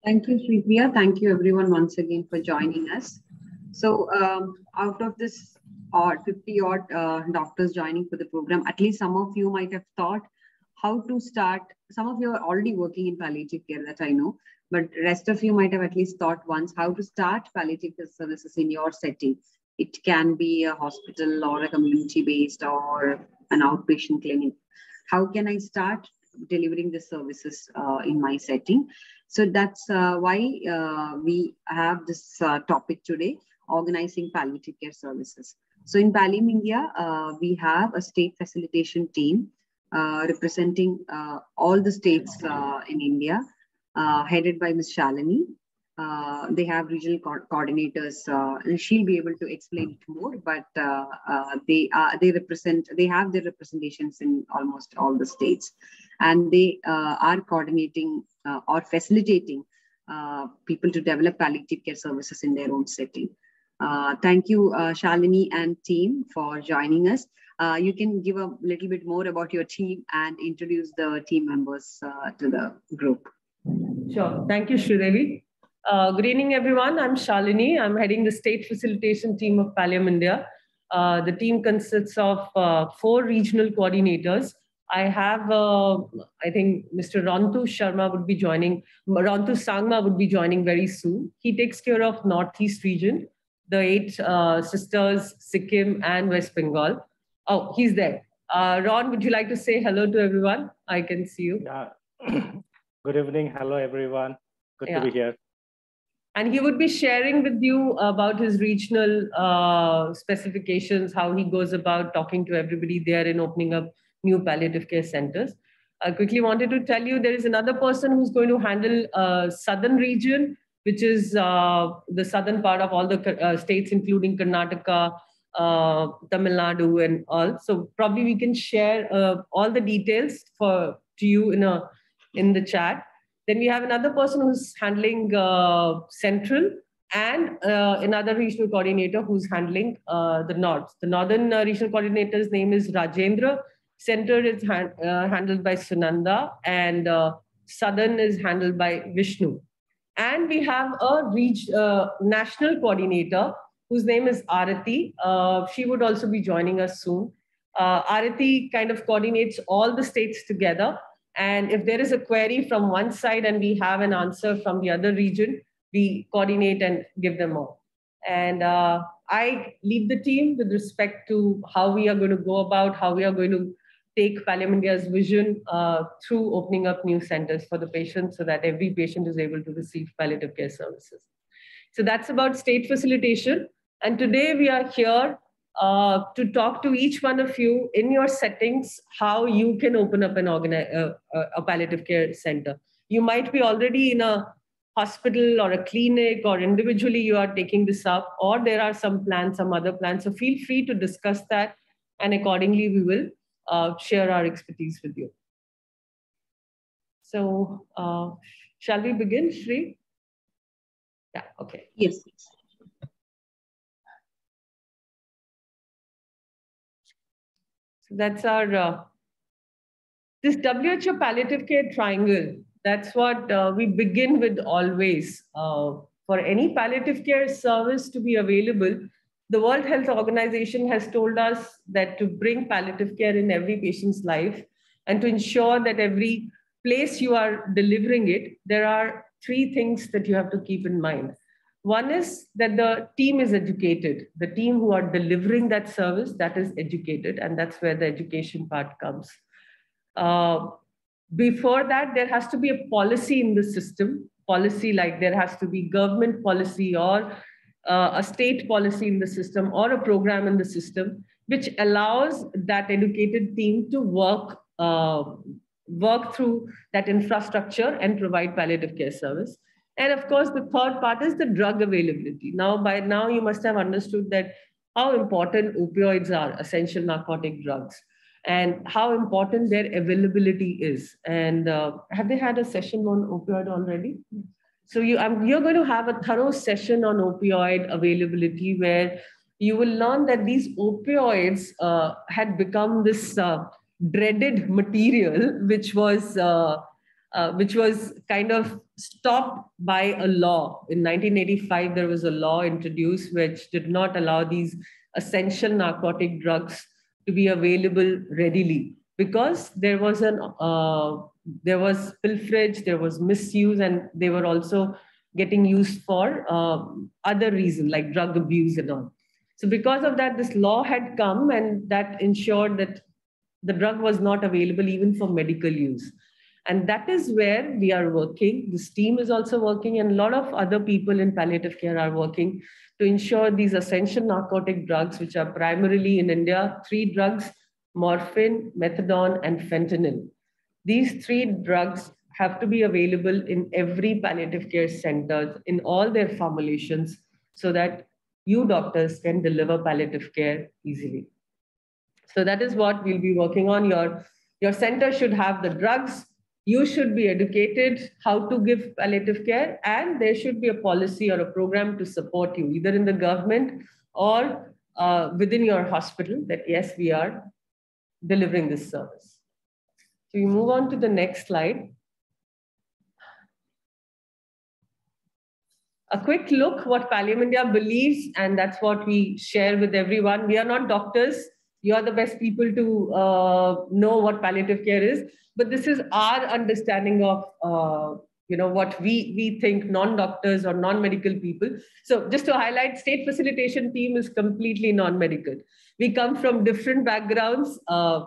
Thank you, Sripriya. Thank you, everyone, once again for joining us. So, out of this 50 odd doctors joining for the program, at least some of you might have thought how to start. Some of you are already working in palliative care, that I know, but rest of you might have at least thought once how to start palliative care services in your setting. It can be a hospital or a community-based or an outpatient clinic. How can I start delivering the services in my setting? So that's why we have this topic today, organizing palliative care services. So in Pallium India, we have a state facilitation team representing all the states in India, headed by Ms. Shalini. They have regional coordinators, and she'll be able to explain it more. But they have their representations in almost all the states, and they are coordinating or facilitating people to develop palliative care services in their own setting. Thank you, Shalini and team, for joining us. You can give a little bit more about your team and introduce the team members to the group. Sure. Thank you, Sridevi. Good evening, everyone. I'm Shalini. I'm heading the state facilitation team of Pallium India. The team consists of 4 regional coordinators. I have, I think, Mr. Rantu Sharma would be joining. Rantu Sangma would be joining very soon. He takes care of Northeast region, the 8 sisters, Sikkim and West Bengal. Oh, he's there. Ron, would you like to say hello to everyone? I can see you. Yeah. Good evening. Hello, everyone. Good to be here. And he would be sharing with you about his regional specifications, how he goes about talking to everybody there and opening up new palliative care centers. I quickly wanted to tell you there is another person who's going to handle southern region, which is the southern part of all the states, including Karnataka, Tamil Nadu and all. So probably we can share all the details to you in the chat. Then we have another person who's handling central and another regional coordinator who's handling the north. The northern regional coordinator's name is Rajendra. Center is handled by Sunanda, and southern is handled by Vishnu. And we have a national coordinator whose name is Arati. She would also be joining us soon. Arati kind of coordinates all the states together. And if there is a query from one side and we have an answer from the other region, we coordinate and give them all. And I lead the team with respect to how we are going to go about, how we are going to take Pallium India's vision through opening up new centers for the patients so that every patient is able to receive palliative care services. So that's about state facilitation. And today we are here to talk to each one of you in your settings, how you can open up a palliative care center. You might be already in a hospital or a clinic, or individually you are taking this up, or there are some plans, some other plans. So feel free to discuss that, and accordingly we will share our expertise with you. So shall we begin, Shri? Yeah, okay. Yes. So that's our, this WHO palliative care triangle. That's what we begin with always. For any palliative care service to be available, the World Health Organization has told us that to bring palliative care in every patient's life and to ensure that every place you are delivering it, there are 3 things that you have to keep in mind. One is that the team is educated. The team who are delivering that service, that is educated, and that's where the education part comes. Before that, there has to be a policy in the system. Policy like there has to be government policy or a state policy in the system or a program in the system, which allows that educated team to work through that infrastructure and provide palliative care service. And of course, the third part is the drug availability. Now, by now, you must have understood that how important opioids are, essential narcotic drugs, and how important their availability is. And have they had a session on opioid already? So you're going to have a thorough session on opioid availability, where you will learn that these opioids had become this dreaded material, which was which was kind of stopped by a law. In 1985, there was a law introduced which did not allow these essential narcotic drugs to be available readily, because there was pilferage, there was misuse, and they were also getting used for other reasons like drug abuse and all. So because of that, this law had come, and that ensured that the drug was not available even for medical use. And that is where we are working. This team is also working, and a lot of other people in palliative care are working to ensure these essential narcotic drugs, which are primarily in India, 3 drugs: morphine, methadone, and fentanyl. These 3 drugs have to be available in every palliative care center in all their formulations, so that you doctors can deliver palliative care easily. So that is what we'll be working on. Your center should have the drugs. You should be educated how to give palliative care, and there should be a policy or a program to support you, either in the government or within your hospital, that yes, we are delivering this service. So we move on to the next slide. A quick look what Pallium India believes, and that's what we share with everyone. We are not doctors. You are the best people to know what palliative care is. But this is our understanding of what we think, non-doctors or non-medical people. So just to highlight, state facilitation team is completely non-medical. We come from different backgrounds,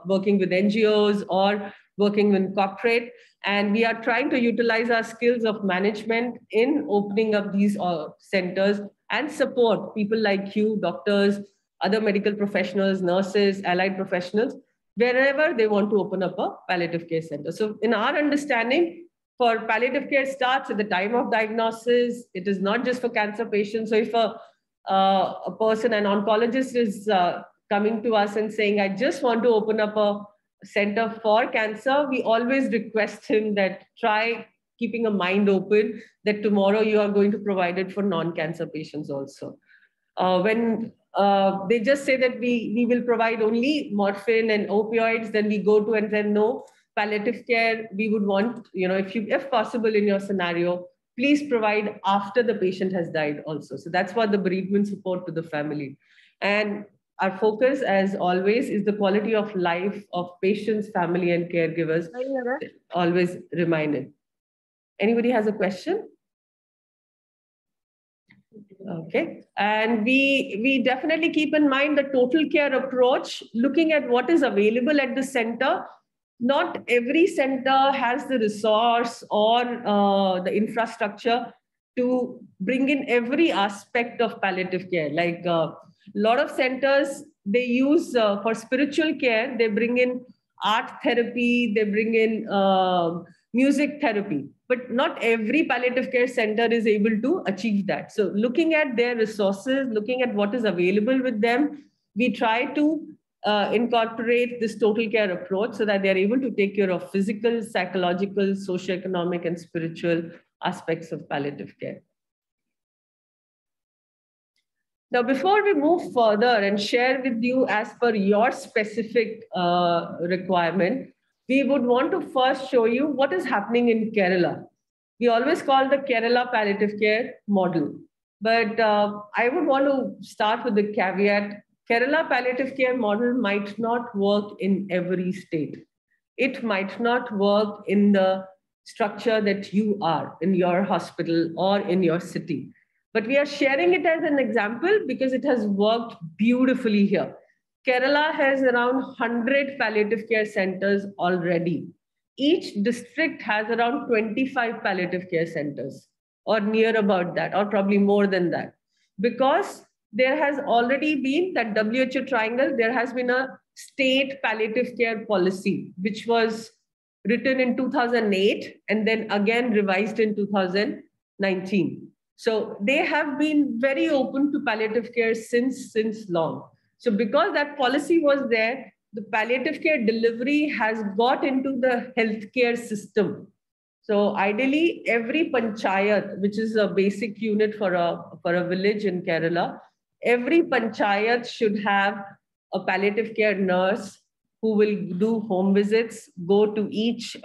working with NGOs or working in corporate, and we are trying to utilize our skills of management in opening up these centers and support people like you, doctors, other medical professionals, nurses, allied professionals, wherever they want to open up a palliative care center. So in our understanding, for palliative care starts at the time of diagnosis. It is not just for cancer patients. So if a person, an oncologist is coming to us and saying, I just want to open up a center for cancer, we always request him that try keeping a mind open, that tomorrow you are going to provide it for non-cancer patients also. When they just say that we will provide only morphine and opioids, then we go to and then no, palliative care, we would want, if possible in your scenario, please provide after the patient has died also. So that's what the bereavement support to the family. And our focus, as always, is the quality of life of patients, family, and caregivers, always reminded. Anybody has a question? Okay. And we definitely keep in mind the total care approach, looking at what is available at the center. Not every center has the resource or the infrastructure to bring in every aspect of palliative care. Like a lot of centers, they use for spiritual care, they bring in art therapy, they bring in music therapy. But not every palliative care center is able to achieve that. So looking at their resources, looking at what is available with them, we try to incorporate this total care approach so that they're able to take care of physical, psychological, socioeconomic, and spiritual aspects of palliative care. Now, before we move further and share with you as per your specific requirement, we would want to first show you what is happening in Kerala. We always call the Kerala palliative care model. But I would want to start with the caveat. Kerala palliative care model might not work in every state. It might not work in the structure that you are in your hospital or in your city. But we are sharing it as an example because it has worked beautifully here. Kerala has around 100 palliative care centers already. Each district has around 25 palliative care centers, or near about that, or probably more than that. Because there has already been that WHO triangle, there has been a state palliative care policy, which was written in 2008 and then again revised in 2019. So they have been very open to palliative care since long. So because that policy was there, the palliative care delivery has got into the healthcare system. So ideally, every panchayat, which is a basic unit for a village in Kerala, every panchayat should have a palliative care nurse who will do home visits, go to each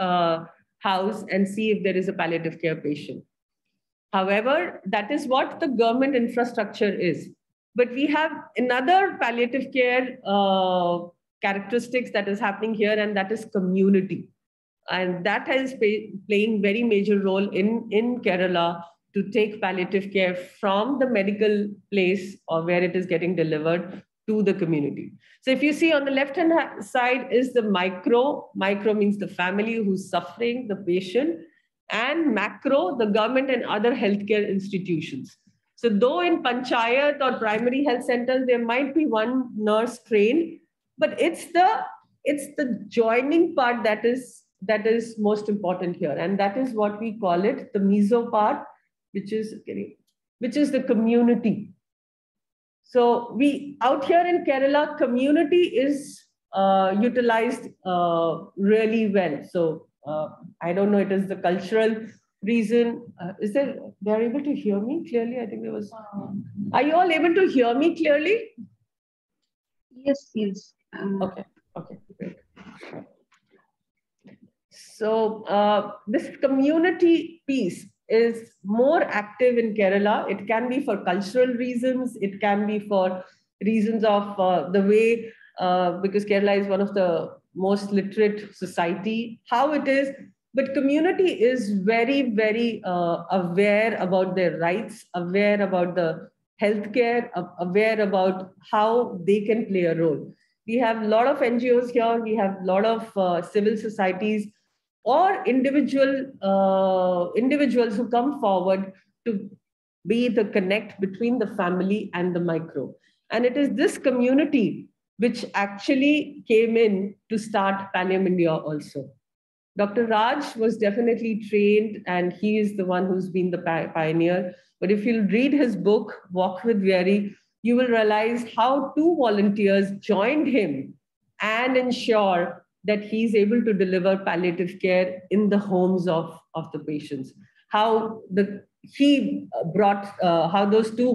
house and see if there is a palliative care patient. However, that is what the government infrastructure is. But we have another palliative care characteristics that is happening here, and that is community. And that is playing very major role in Kerala to take palliative care from the medical place or where it is getting delivered to the community. So if you see on the left-hand side is the micro. Micro means the family who's suffering, the patient, and macro, the government and other healthcare institutions. So though in panchayat or primary health centers, there might be one nurse trained, but it's the joining part that is most important here. And that is what we call it, the meso part, which is the community. So we out here in Kerala, community is utilized really well. So I don't know, it is the cultural reason. Is there, they're able to hear me clearly? I think there was, are you all able to hear me clearly? Yes, yes. Okay, great. So this community piece is more active in Kerala. It can be for cultural reasons. It can be for reasons of the way, because Kerala is one of the most literate society, how it is. But community is very, very aware about their rights, aware about the healthcare, aware about how they can play a role. We have a lot of NGOs here. We have a lot of civil societies or individuals who come forward to be the connect between the family and the micro. And it is this community which actually came in to start Pallium India also. Dr. Raj was definitely trained, and he is the one who's been the pioneer. But if you read his book, Walk with Vieri, you will realize how 2 volunteers joined him and ensure that he's able to deliver palliative care in the homes of the patients. How those 2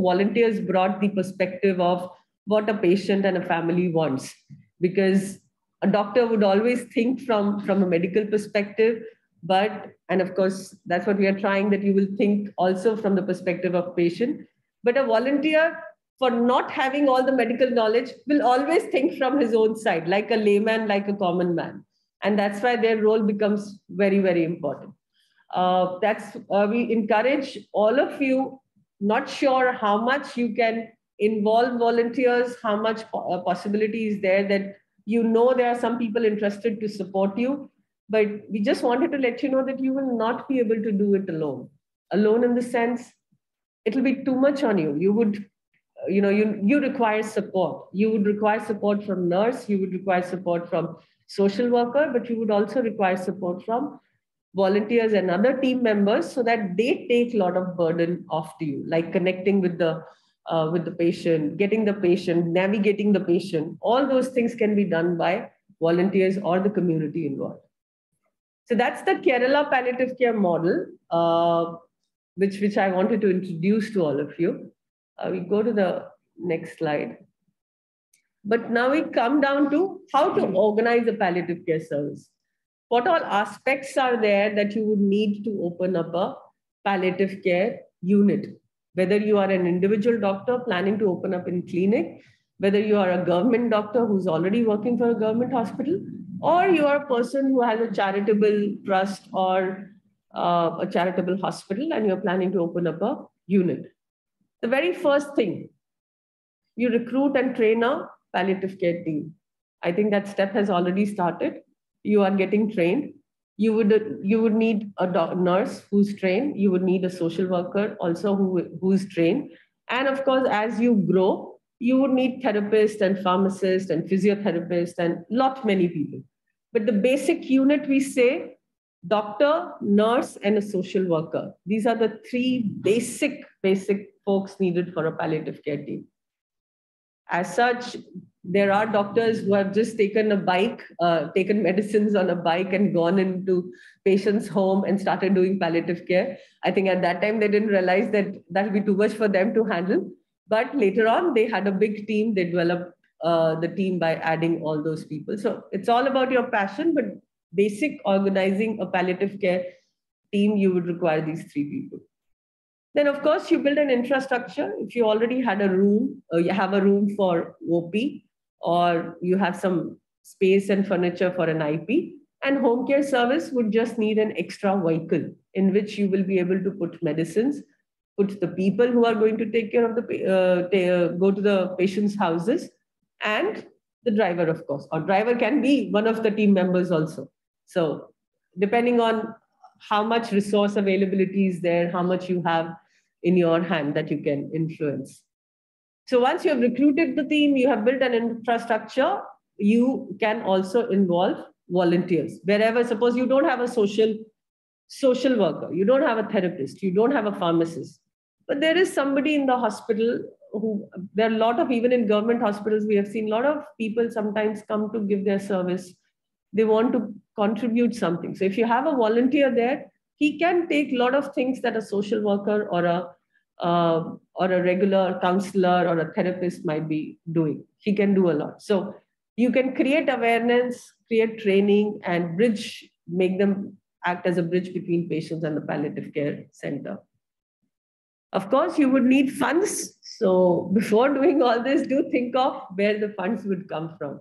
volunteers brought the perspective of what a patient and a family wants. Because a doctor would always think from a medical perspective, and of course, that's what we are trying, that you will think also from the perspective of patient. But a volunteer, for not having all the medical knowledge, will always think from his own side, like a layman, like a common man. And that's why their role becomes very, very important. We encourage all of you, not sure how much you can involve volunteers, how much possibility is there that there are some people interested to support you, but we just wanted to let you know that you will not be able to do it alone. Alone in the sense, it'll be too much on you. You would, you require support. You would require support from nurse, you would require support from social worker, but you would also require support from volunteers and other team members so that they take a lot of burden off to you, like connecting with the patient, getting the patient, navigating the patient. All those things can be done by volunteers or the community involved. So that's the Kerala palliative care model, which I wanted to introduce to all of you. We go to the next slide. But now we come down to how to organize a palliative care service. What all aspects are there that you would need to open up a palliative care unit? Whether you are an individual doctor planning to open up in clinic, whether you are a government doctor who's already working for a government hospital, or you are a person who has a charitable trust or a charitable hospital and you're planning to open up a unit. The very first thing, you recruit and train a palliative care team. I think that step has already started. You are getting trained. You would need a nurse who's trained. You would need a social worker also who's trained. And of course, as you grow, you would need therapists and pharmacists and physiotherapists and many people. But the basic unit, we say doctor, nurse, and a social worker. These are the 3 basic folks needed for a palliative care team. As such, there are doctors who have just taken a bike, taken medicines on a bike and gone into patients' home and started doing palliative care. I think at that time, they didn't realize that that'll be too much for them to handle. But later on, they had a big team. They developed the team by adding all those people. So it's all about your passion, but basic organizing a palliative care team, you would require these 3 people. Then, of course, you build an infrastructure. If you already had a room, or you have a room for OP, or you have some space and furniture for an IP, and home care service would just need an extra vehicle in which you will be able to put medicines, put the people who are going to take care of the, go to the patient's houses, and the driver, of course, or driver can be one of the team members also. So depending on how much resource availability is there, how much you have in your hand that you can influence. So once you have recruited the team, you have built an infrastructure, you can also involve volunteers. Wherever, suppose you don't have a social worker, you don't have a therapist, you don't have a pharmacist, but there is somebody in the hospital who, there are a lot of, even in government hospitals, we have seen a lot of people sometimes come to give their service. They want to contribute something. So if you have a volunteer there, he can take a lot of things that a social worker or a regular counselor or a therapist might be doing. He can do a lot. So you can create awareness, create training, and bridge, make them act as a bridge between patients and the palliative care center. Of course, you would need funds. So before doing all this, do think of where the funds would come from.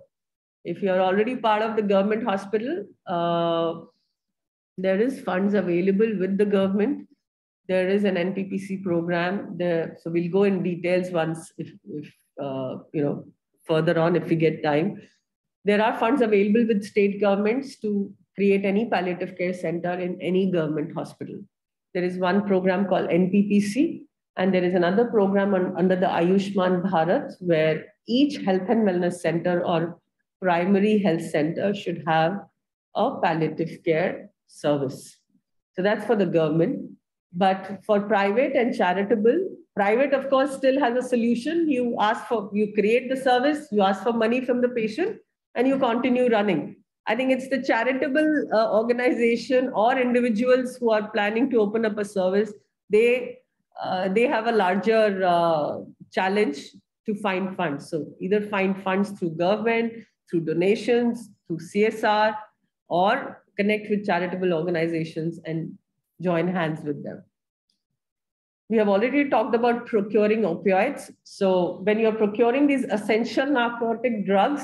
If you're already part of the government hospital, there is funds available with the government. There is an NPPC program there. So we'll go in details once, if further on, if we get time. There are funds available with state governments to create any palliative care center in any government hospital. There is one program called NPPC, and there is another program under the Ayushman Bharat, where each health and wellness center or primary health center should have a palliative care service. So that's for the government. But for private and charitable, private, of course, still has a solution. You create the service, you ask for money from the patient, and you continue running. I think it's the charitable organization or individuals who are planning to open up a service. They have a larger challenge to find funds. So either find funds through government, through donations, through CSR, or connect with charitable organizations and join hands with them. We have already talked about procuring opioids. So when you're procuring these essential narcotic drugs,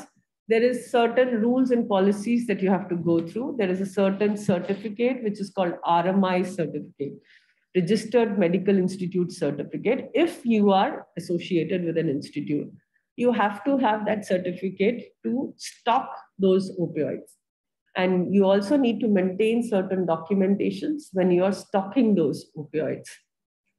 there is certain rules and policies that you have to go through. There is a certain certificate, which is called RMI certificate, Registered Medical Institute certificate. If you are associated with an institute, you have to have that certificate to stock those opioids. And you also need to maintain certain documentations when you are stocking those opioids.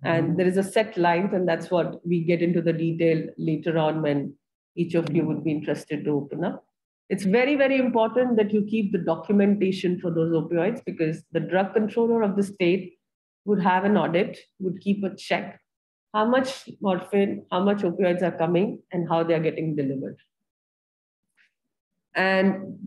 And there is a set length, and that's what we get into the detail later on when each of you would be interested to open up. It's very, very important that you keep the documentation for those opioids, because the drug controller of the state would have an audit, would keep a check, how much morphine, how much opioids are coming, and how they are getting delivered. And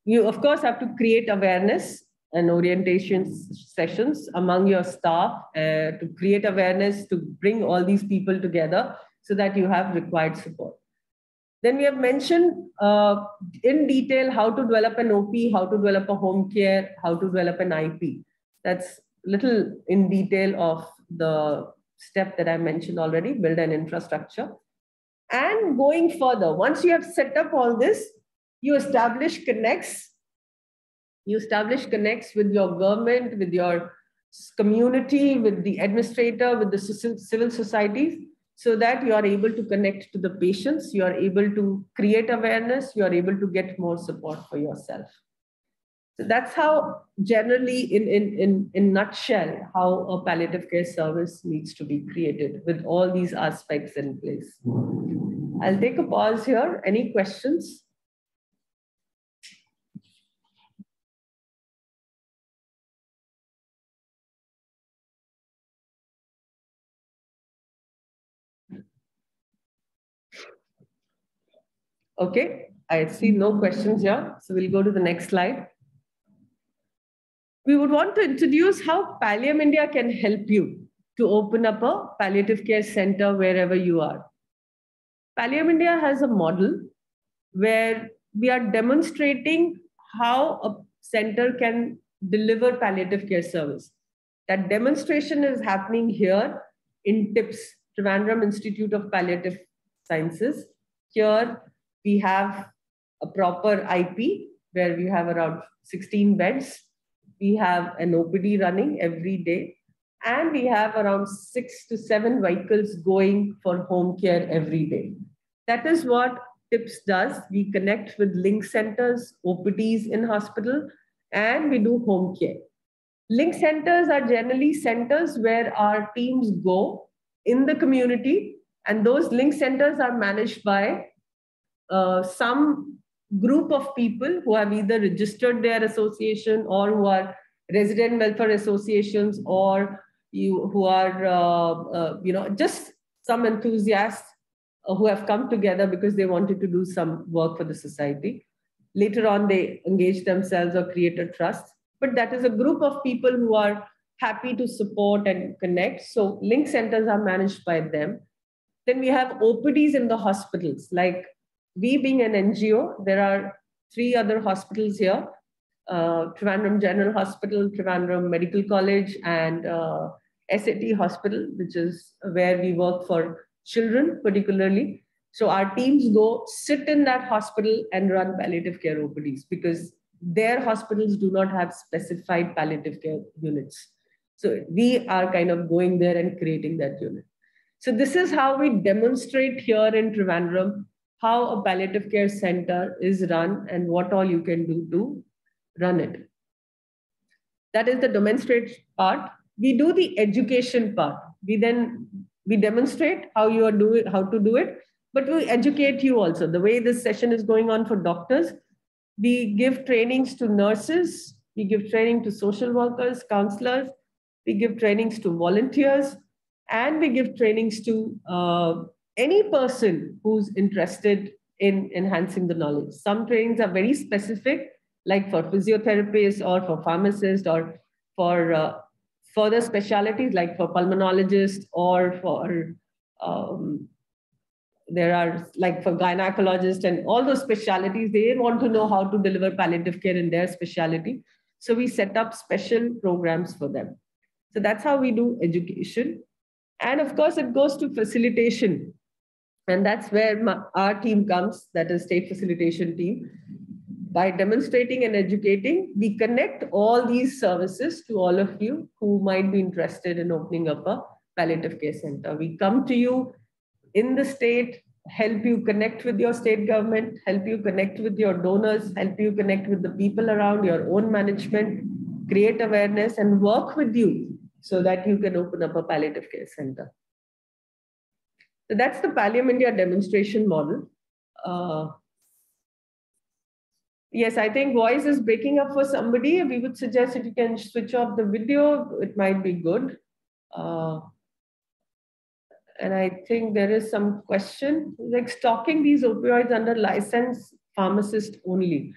you, of course, have to create awareness and orientation sessions among your staff to create awareness, to bring all these people together so that you have required support. Then we have mentioned in detail how to develop an OP, how to develop a home care, how to develop an IP. That's little in detail of the step that I mentioned already, build an infrastructure. And going further, once you have set up all this, you establish connects. You establish connects with your government, with your community, with the administrator, with the civil societies, so that you are able to connect to the patients, you are able to create awareness, you are able to get more support for yourself. So that's how generally, in nutshell, how a palliative care service needs to be created with all these aspects in place. I'll take a pause here. Any questions? Okay, I see no questions here. So we'll go to the next slide. We would want to introduce how Pallium India can help you to open up a palliative care center wherever you are. Pallium India has a model where we are demonstrating how a center can deliver palliative care service. That demonstration is happening here in TIPS, Trivandrum Institute of Palliative Sciences. Here we have a proper IP where we have around 16 beds. We have an OPD running every day, and we have around 6 to 7 vehicles going for home care every day. That is what TIPS does. We connect with link centers, OPDs in hospital, and we do home care. Link centers are generally centers where our teams go in the community, and those link centers are managed by some group of people who have either registered their association or who are resident welfare associations, or who are just some enthusiasts who have come together because they wanted to do some work for the society. Later on, they engage themselves or create a trust. But that is a group of people who are happy to support and connect. So link centers are managed by them. Then we have OPDs in the hospitals. Like we being an NGO, there are 3 other hospitals here. Trivandrum General Hospital, Trivandrum Medical College, and SAT Hospital, which is where we work for children particularly. So our teams go sit in that hospital and run palliative care OPDs because their hospitals do not have specified palliative care units. So we are kind of going there and creating that unit. So this is how we demonstrate here in Trivandrum how a palliative care center is run and what all you can do to run it. That is the demonstrate part. We do the education part. We demonstrate how you are doing, how to do it, but we educate you also. The way this session is going on for doctors, we give trainings to nurses, we give training to social workers, counselors, we give trainings to volunteers, and we give trainings to any person who's interested in enhancing the knowledge. Some trainings are very specific, like for physiotherapists or for pharmacists or for further specialties like for pulmonologists or for there are like for gynecologists and all those specialties. They want to know how to deliver palliative care in their specialty. So we set up special programs for them. So that's how we do education. And of course, it goes to facilitation. And that's where our team comes, that is state facilitation team. By demonstrating and educating, we connect all these services to all of you who might be interested in opening up a palliative care center. We come to you in the state, help you connect with your state government, help you connect with your donors, help you connect with the people around your own management, create awareness and work with you so that you can open up a palliative care center. So that's the Pallium India demonstration model. Yes, I think voice is breaking up for somebody. We would suggest if you can switch off the video, it might be good. And I think there is some question, like stocking these opioids under licensed pharmacist only.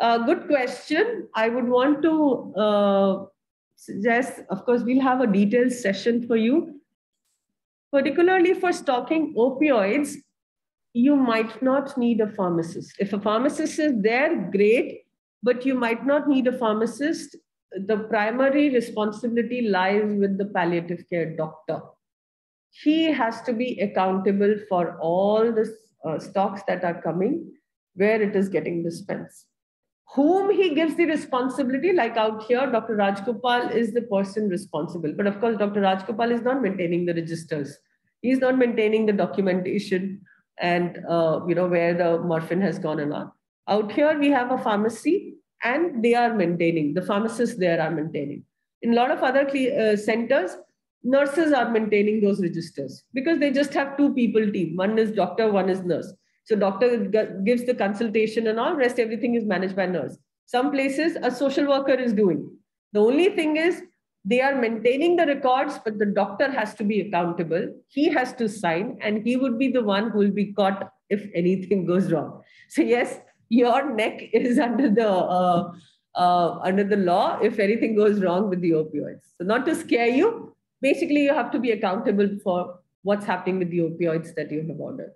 Good question. I would want to suggest, of course, we'll have a detailed session for you. Particularly for stocking opioids, you might not need a pharmacist. If a pharmacist is there, great, but you might not need a pharmacist. The primary responsibility lies with the palliative care doctor. He has to be accountable for all the stocks that are coming, where it is getting dispensed. Whom he gives the responsibility, like out here, Dr. Rajgopal is the person responsible. But of course, Dr. Rajgopal is not maintaining the registers. He's not maintaining the documentation and where the morphine has gone on. Out here, we have a pharmacy and they are maintaining. The pharmacists there are maintaining. In a lot of other centers, nurses are maintaining those registers because they just have 2 people team. One is doctor, one is nurse. So doctor gives the consultation and all, rest everything is managed by nurse. Some places a social worker is doing. The only thing is they are maintaining the records, but the doctor has to be accountable. He has to sign and he would be the one who will be caught if anything goes wrong. So yes, your neck is under the law if anything goes wrong with the opioids. So not to scare you, basically you have to be accountable for what's happening with the opioids that you have ordered.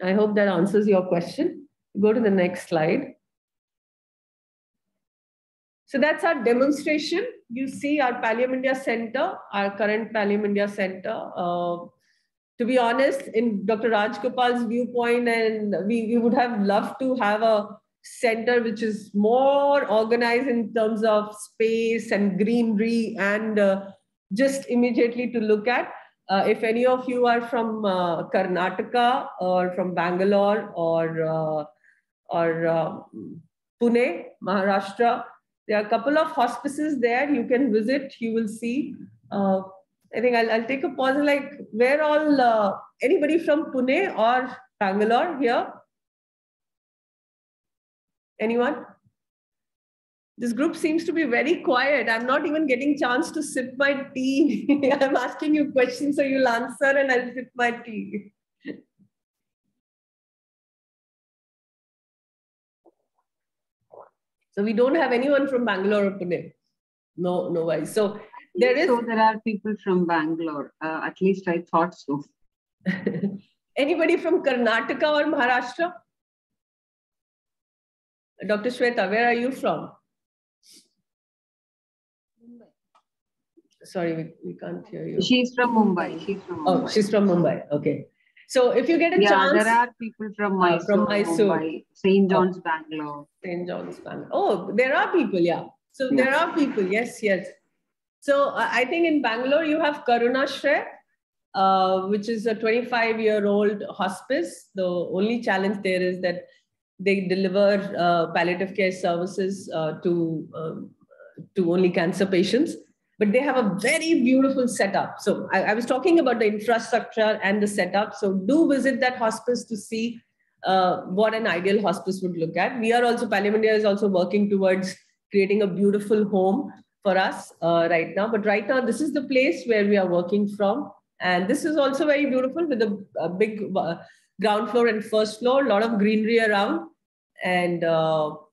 I hope that answers your question. Go to the next slide. So that's our demonstration. You see our Pallium India Center, our current Pallium India Center. To be honest, in Dr. Rajgopal's viewpoint, and we would have loved to have a center which is more organized in terms of space and greenery and just immediately to look at. If any of you are from Karnataka or from Bangalore or Pune, Maharashtra, there are a couple of hospices there you can visit. You will see. I think I'll take a pause. Like, where all, anybody from Pune or Bangalore here? Anyone? This group seems to be very quiet. I'm not even getting chance to sip my tea. I'm asking you questions, so you'll answer and I'll sip my tea. So we don't have anyone from Bangalore or Pune. No worries. So there are people from Bangalore. At least I thought so. Anybody from Karnataka or Maharashtra? Dr. Shweta, where are you from? Sorry, we can't hear you. She's from Mumbai. She's from Mumbai. Oh, she's from Mumbai. Okay. So if you get a chance. There are people from Mysore, Mumbai, St. John's, Bangalore. St. John's, Bangalore. Oh, there are people, yeah. So there are people, yes. So I think in Bangalore, you have Karunashray, which is a 25-year-old hospice. The only challenge there is that they deliver palliative care services to only cancer patients. But they have a very beautiful setup. So I was talking about the infrastructure and the setup. So do visit that hospice to see what an ideal hospice would look at. We are also, Pallium India is also working towards creating a beautiful home for us right now. But right now, this is the place where we are working from. And this is also very beautiful with a big ground floor and first floor, a lot of greenery around. And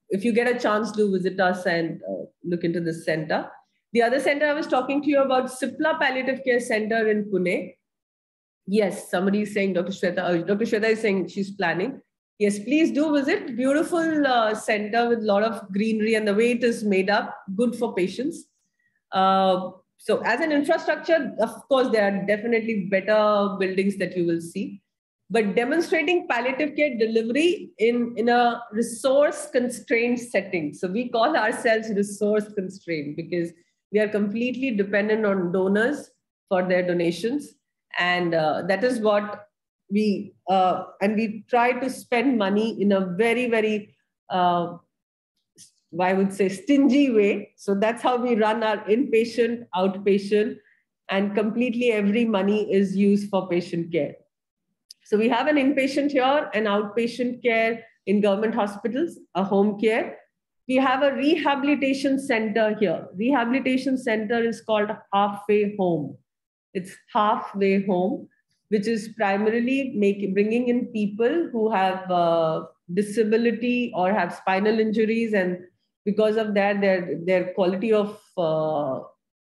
if you get a chance, do visit us and look into this center. The other center I was talking to you about, Cipla Palliative Care Center in Pune. Yes, somebody is saying, Dr. Shweta is saying she's planning. Yes, please do visit. Beautiful center with a lot of greenery and the way it is made up, good for patients. So as an infrastructure, of course, there are definitely better buildings that you will see. But demonstrating palliative care delivery in a resource-constrained setting. So we call ourselves resource-constrained because we are completely dependent on donors for their donations. And that is what we try to spend money in a very, very, I would say, stingy way. So that's how we run our inpatient, outpatient, and completely every money is used for patient care. So we have an inpatient here, an outpatient care in government hospitals, a home care. We have a rehabilitation center here. Rehabilitation center is called Halfway Home. It's Halfway Home, which is primarily bringing in people who have disability or have spinal injuries. And because of that, their quality of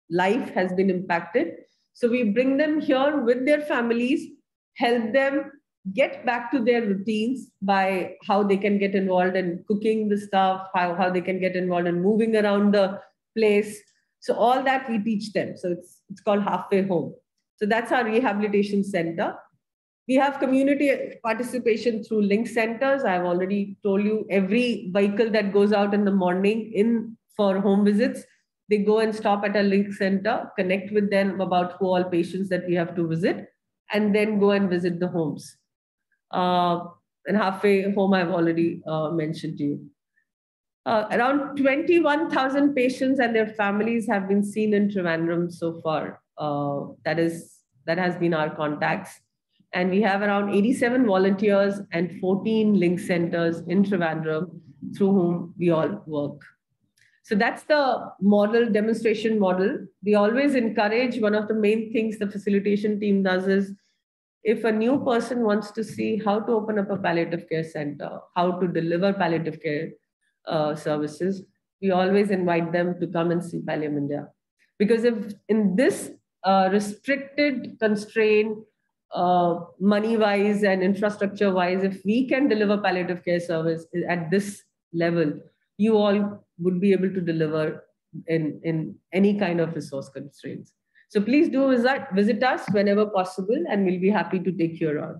life has been impacted. So we bring them here with their families, help them get back to their routines by how they can get involved in cooking the stuff, how they can get involved in moving around the place. So all that we teach them. So it's called Halfway Home. So that's our rehabilitation center. We have community participation through link centers. I've already told you every vehicle that goes out in the morning for home visits, they go and stop at a link center, connect with them about who all patients that we have to visit, and then go and visit the homes. And Halfway Home, I've already mentioned to you. Around 21,000 patients and their families have been seen in Trivandrum so far. That has been our contacts. And we have around 87 volunteers and 14 link centers in Trivandrum through whom we all work. So that's the model, demonstration model. We always encourage, one of the main things the facilitation team does is, if a new person wants to see how to open up a palliative care center, how to deliver palliative care services, we always invite them to come and see Pallium India. Because if in this restricted, constrained money-wise and infrastructure-wise, if we can deliver palliative care service at this level, you all would be able to deliver in any kind of resource constraints. So please do visit us whenever possible, and we'll be happy to take you around.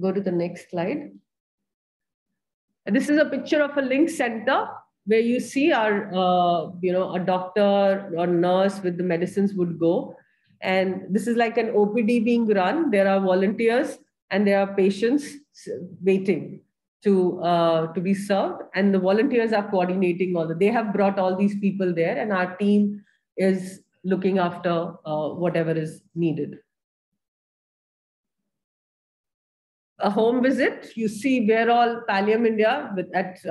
Go to the next slide. This is a picture of a link center where you see our, a doctor or nurse with the medicines would go. And this is like an OPD being run. There are volunteers and there are patients waiting to be served. And the volunteers are coordinating all that. They have brought all these people there, and our team is looking after whatever is needed. A home visit, you see where all Pallium India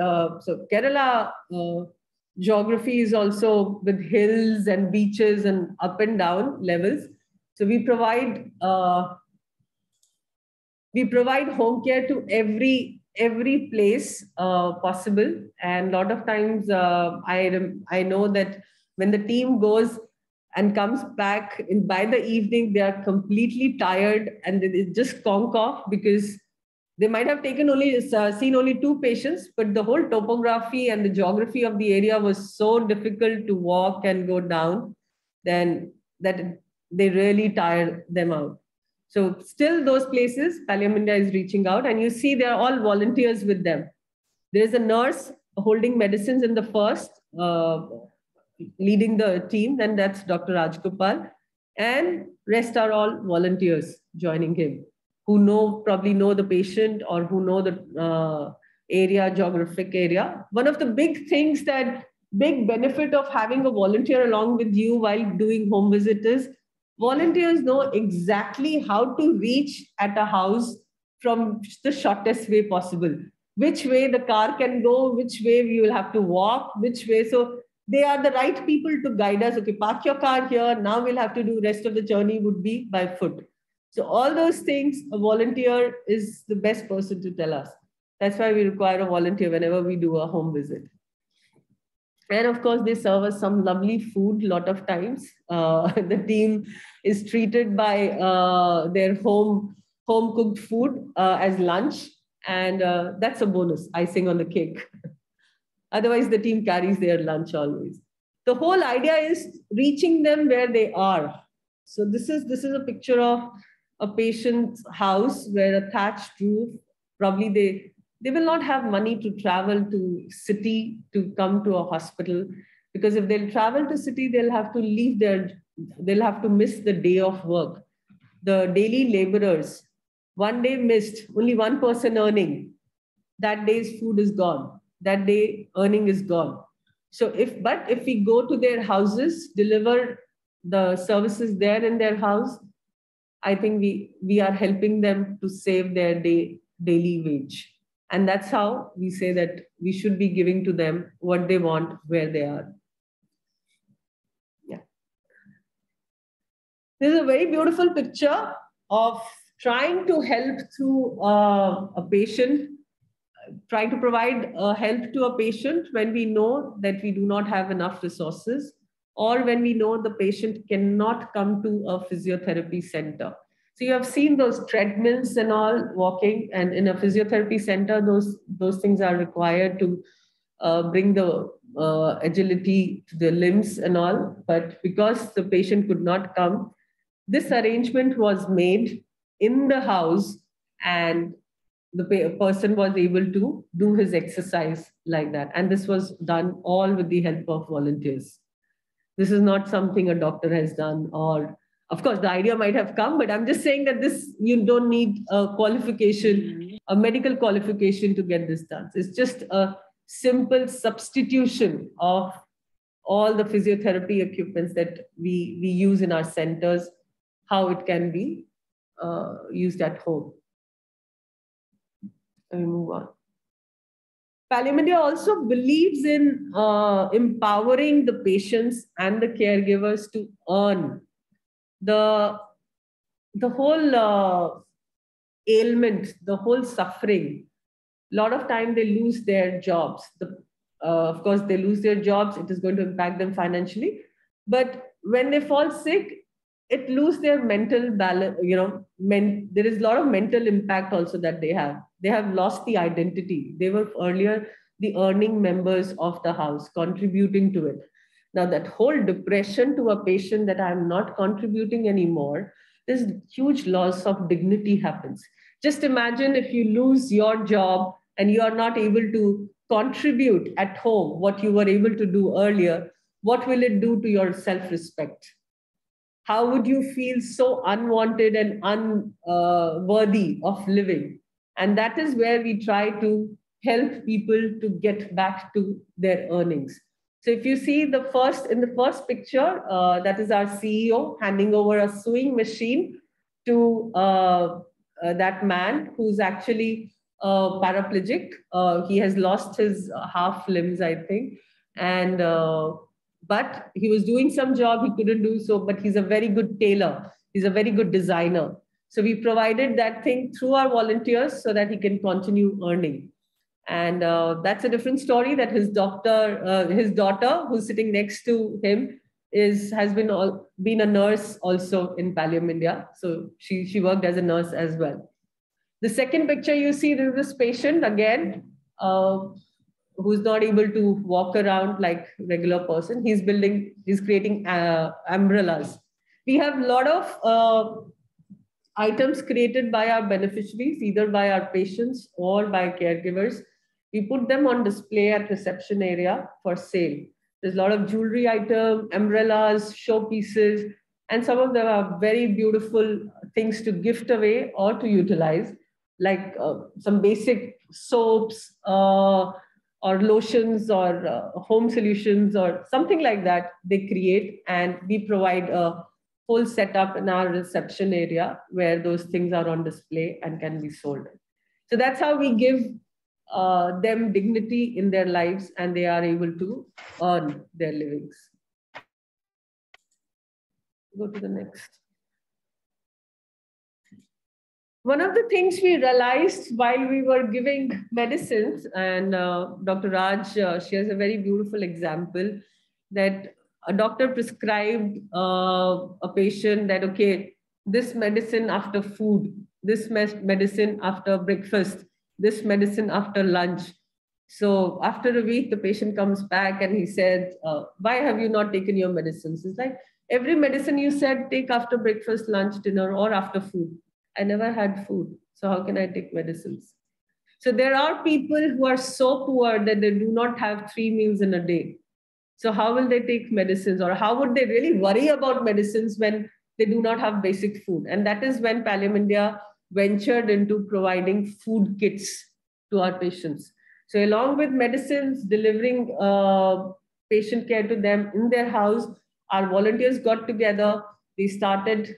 so Kerala geography is also with hills and beaches and up and down levels. So we provide home care to every place possible. And a lot of times I know that when the team goes and comes back by the evening, they are completely tired and they just conk off because they might have seen only 2 patients, but the whole topography and the geography of the area was so difficult to walk and go down, then that they really tire them out. So still those places, Pallium India is reaching out, and you see they're all volunteers with them. There's a nurse holding medicines in the first, leading the team, then that's Dr. Rajgopal, and rest are all volunteers joining him, who probably know the patient or who know the geographic area. One of the big benefit of having a volunteer along with you while doing home visit is volunteers know exactly how to reach at a house from the shortest way possible, which way the car can go, which way we will have to walk, which way. So they are the right people to guide us. Okay, park your car here. Now we'll have to do rest of the journey would be by foot. So all those things, a volunteer is the best person to tell us. That's why we require a volunteer whenever we do a home visit. And of course, they serve us some lovely food a lot of times. The team is treated by their home cooked food as lunch. And that's a bonus, icing on the cake. Otherwise, the team carries their lunch always. The whole idea is reaching them where they are. So this is a picture of a patient's house where a thatched roof, probably they will not have money to travel to city to come to a hospital, because if they'll travel to city, they'll have to miss the day of work. The daily laborers, one day missed, only one person earning, that day's food is gone. That day earning is gone. So if we go to their houses, deliver the services there in their house, I think we are helping them to save their daily wage. And that's how we say that we should be giving to them what they want, where they are. Yeah. This is a very beautiful picture of trying to help through a patient, trying to provide help to a patient when we know that we do not have enough resources, or when we know the patient cannot come to a physiotherapy center. So you have seen those treadmills and all walking, and in a physiotherapy center, those things are required to bring the agility to the limbs and all. But because the patient could not come, this arrangement was made in the house, and the person was able to do his exercise like that. And this was done all with the help of volunteers. This is not something a doctor has done, or of course the idea might have come, but I'm just saying that you don't need a qualification, a medical qualification to get this done. It's just a simple substitution of all the physiotherapy equipments that we use in our centers, how it can be used at home. Let me move on. Pallium India also believes in empowering the patients and the caregivers to earn. The whole ailment, the whole suffering, a lot of time they lose their jobs. Of course, they lose their jobs, it is going to impact them financially. But when they fall sick, it lose their mental balance. There is a lot of mental impact also that they have. They have lost the identity. They were earlier the earning members of the house, contributing to it. Now that whole depression to a patient that I'm not contributing anymore, this huge loss of dignity happens. Just imagine if you lose your job and you are not able to contribute at home what you were able to do earlier, what will it do to your self-respect? How would you feel so unwanted and unworthy of living? And that is where we try to help people to get back to their earnings. So if you see in the first picture, that is our CEO handing over a sewing machine to that man who's actually paraplegic. He has lost his half limbs, I think. And but he was doing some job, he couldn't do so, but he's a very good tailor. He's a very good designer. So we provided that thing through our volunteers so that he can continue earning. And that's a different story, that his daughter, who's sitting next to him, has been a nurse also in Pallium India. So she worked as a nurse as well. The second picture you see, there is this patient again, who's not able to walk around like regular person. He's creating umbrellas. We have a lot of items created by our beneficiaries, either by our patients or by caregivers. We put them on display at reception area for sale. There's a lot of jewelry items, umbrellas, showpieces, and some of them are very beautiful things to gift away or to utilize, like some basic soaps, or lotions, or home solutions, or something like that they create, and we provide a whole setup in our reception area where those things are on display and can be sold. So that's how we give them dignity in their lives, and they are able to earn their livings. Go to the next. One of the things we realized while we were giving medicines, and Dr. Raj shares a very beautiful example, that a doctor prescribed a patient that, okay, this medicine after food, this medicine after breakfast, this medicine after lunch. So after a week, the patient comes back and he said, why have you not taken your medicines? It's like, every medicine you said, take after breakfast, lunch, dinner, or after food. I never had food. So how can I take medicines? So there are people who are so poor that they do not have 3 meals in a day. So how will they take medicines, or how would they really worry about medicines when they do not have basic food? And that is when Pallium India ventured into providing food kits to our patients. So along with medicines, delivering patient care to them in their house, our volunteers got together. They started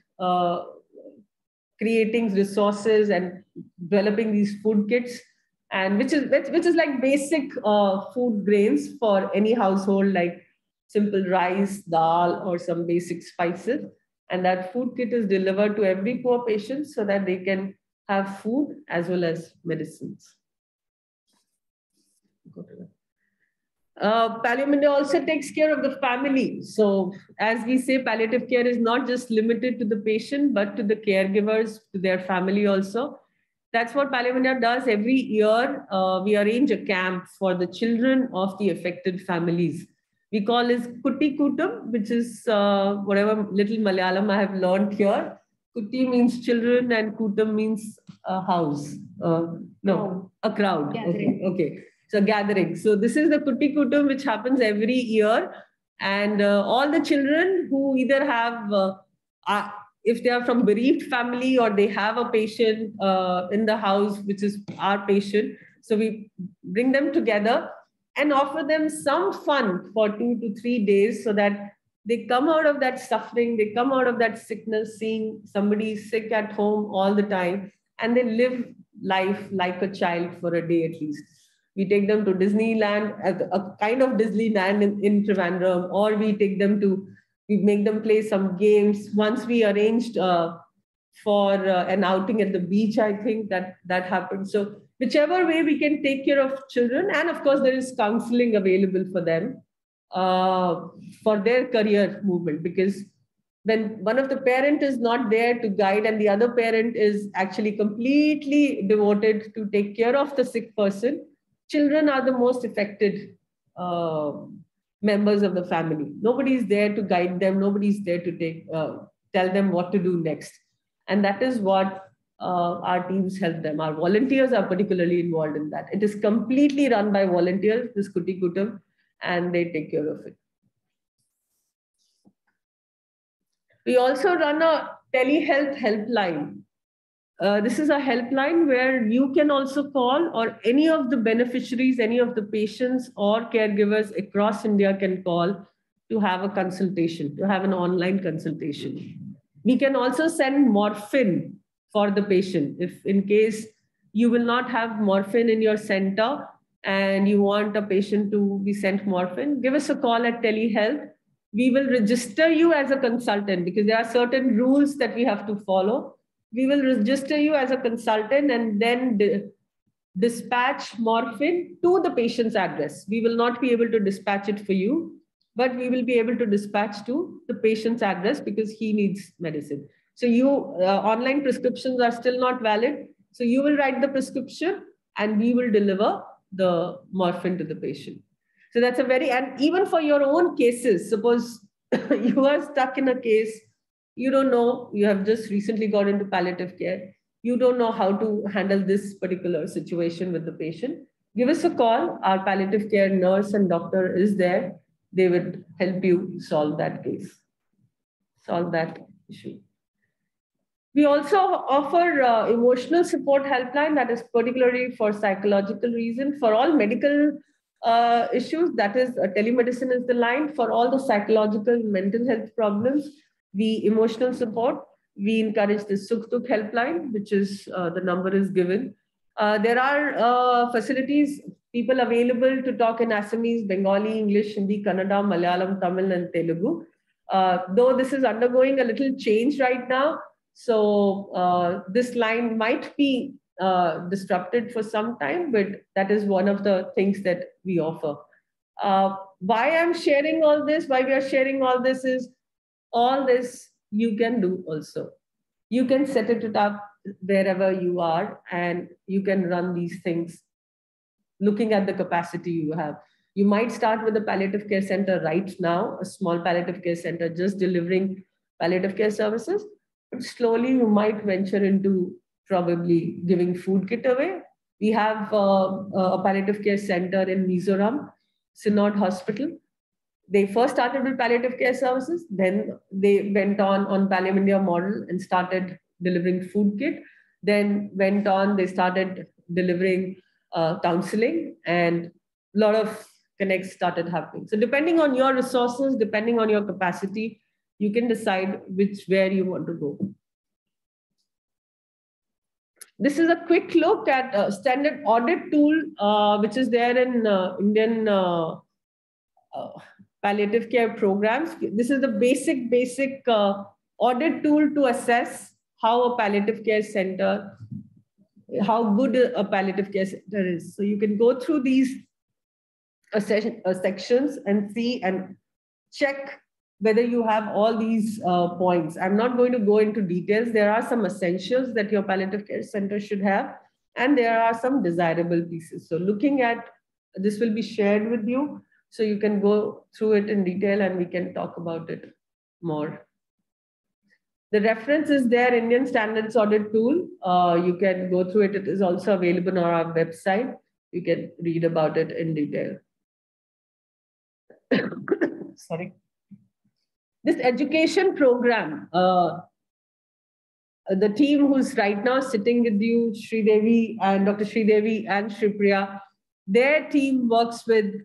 creating resources and developing these food kits, and which is like basic food grains for any household, like simple rice, dal, or some basic spices. And that food kit is delivered to every poor patient so that they can have food as well as medicines. Pallium India also takes care of the family. So as we say, palliative care is not just limited to the patient, but to the caregivers, to their family also. That's what Pallium India does. Every year, we arrange a camp for the children of the affected families. We call it Kutti Kutum, which is whatever little Malayalam I have learned here. Kutti means children and Kutum means house. A crowd. Okay. So gathering. So this is the Kutti Kutum, which happens every year. And all the children who either have, if they are from bereaved family, or they have a patient in the house, which is our patient. So we bring them together and offer them some fun for 2 to 3 days, so that they come out of that suffering, they come out of that sickness, seeing somebody sick at home all the time, and they live life like a child for a day at least. We take them to Disneyland, a kind of Disneyland in Trivandrum, or we make them play some games. Once we arranged for an outing at the beach, I think that happened. So whichever way we can take care of children, and of course there is counseling available for them for their career movement, because when one of the parent is not there to guide and the other parent is actually completely devoted to take care of the sick person, children are the most affected members of the family. Nobody is there to guide them. Nobody is there to tell them what to do next. And that is what our teams help them. Our volunteers are particularly involved in that. It is completely run by volunteers, this Kuti Kutum, and they take care of it. We also run a telehealth helpline. This is a helpline where you can also call, or any of the beneficiaries, any of the patients or caregivers across India can call to have a consultation, to have an online consultation. We can also send morphine for the patient. If in case you will not have morphine in your center and you want a patient to be sent morphine, give us a call at telehealth. We will register you as a consultant because there are certain rules that we have to follow. We will register you as a consultant and then dispatch morphine to the patient's address. We will not be able to dispatch it for you, but we will be able to dispatch to the patient's address because he needs medicine. So online prescriptions are still not valid. So you will write the prescription and we will deliver the morphine to the patient. So that's and even for your own cases, suppose you are stuck in a case, you don't know, you have just recently got into palliative care, you don't know how to handle this particular situation with the patient, give us a call. Our palliative care nurse and doctor is there. They would help you solve that case, solve that issue. We also offer emotional support helpline that is particularly for psychological reason. For all medical issues, that is telemedicine is the line. For all the psychological mental health problems, we emotional support. We encourage the Sukh Dukh helpline, which is the number is given. There are facilities, people available to talk in Assamese, Bengali, English, Hindi, Kannada, Malayalam, Tamil, and Telugu. Though this is undergoing a little change right now, so this line might be disrupted for some time, but that is one of the things that we offer. Why I'm sharing all this, why we are sharing all this is, all this you can do also. You can set it up wherever you are and you can run these things looking at the capacity you have. You might start with a palliative care center right now, a small palliative care center just delivering palliative care services. But slowly you might venture into probably giving food kit away. We have a palliative care center in Mizoram, Synod Hospital. They first started with palliative care services, then they went on Pallium India model and started delivering food kit. Then went on, they started delivering counseling, and a lot of connects started happening. So depending on your resources, depending on your capacity, you can decide where you want to go. This is a quick look at a standard audit tool, which is there in Indian palliative care programs. This is the basic audit tool to assess how a palliative care center, how good a palliative care center is. So you can go through these sections and see and check whether you have all these points. I'm not going to go into details. There are some essentials that your palliative care center should have, and there are some desirable pieces. So looking at this will be shared with you, so you can go through it in detail and we can talk about it more. The reference is there, Indian Standards Audit Tool. You can go through it. It is also available on our website. You can read about it in detail. Sorry. This education program, the team who's right now sitting with you, Sridevi and Dr. Sridevi and Shripriya, their team works with,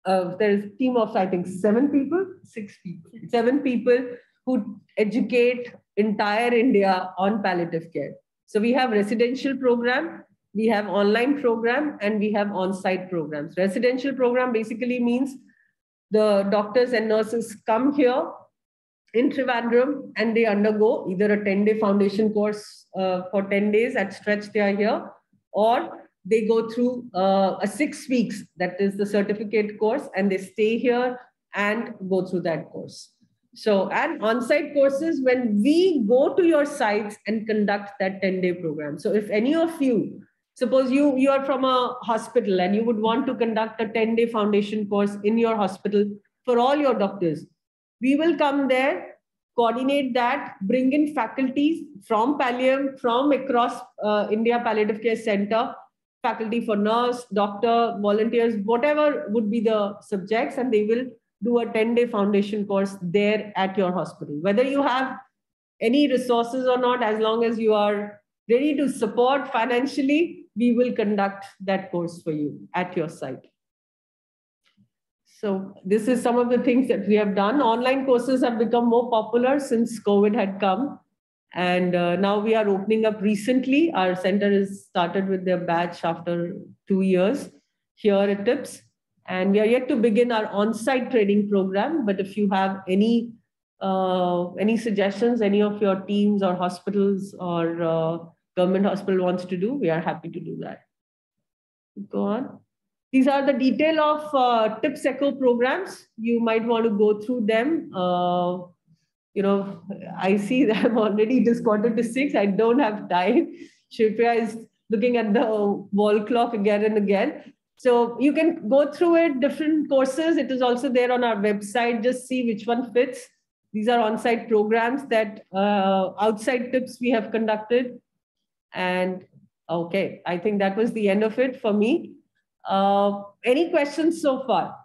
there's a team of, I think, 7 people who educate entire India on palliative care. So we have residential program, we have online program, and we have on-site programs. Residential program basically means the doctors and nurses come here in Trivandrum and they undergo either a 10-day foundation course for 10 days at stretch they are here, or they go through a 6 weeks, that is the certificate course, and they stay here and go through that course. So, and on-site courses when we go to your sites and conduct that 10-day program. So if any of you, suppose you are from a hospital and you would want to conduct a 10-day foundation course in your hospital for all your doctors, we will come there, coordinate that, bring in faculties from Pallium, from across India Palliative Care Center, faculty for nurse, doctor, volunteers, whatever would be the subjects, and they will do a 10-day foundation course there at your hospital. Whether you have any resources or not, as long as you are ready to support financially, we will conduct that course for you at your site. So this is some of the things that we have done. Online courses have become more popular since COVID had come. And now we are opening up recently. Our center has started with their batch after 2 years here at TIPS. And we are yet to begin our on-site training program. But if you have any suggestions, any of your teams or hospitals or government hospital wants to do, we are happy to do that. Go on. These are the detail of TIPS ECHO programs. You might want to go through them. I see that I'm already, it is 5:45. I don't have time. Shripriya is looking at the wall clock again and again. So you can go through it, different courses. It is also there on our website. Just see which one fits. These are on-site programs that outside TIPS we have conducted. And okay, I think that was the end of it for me. Any questions so far?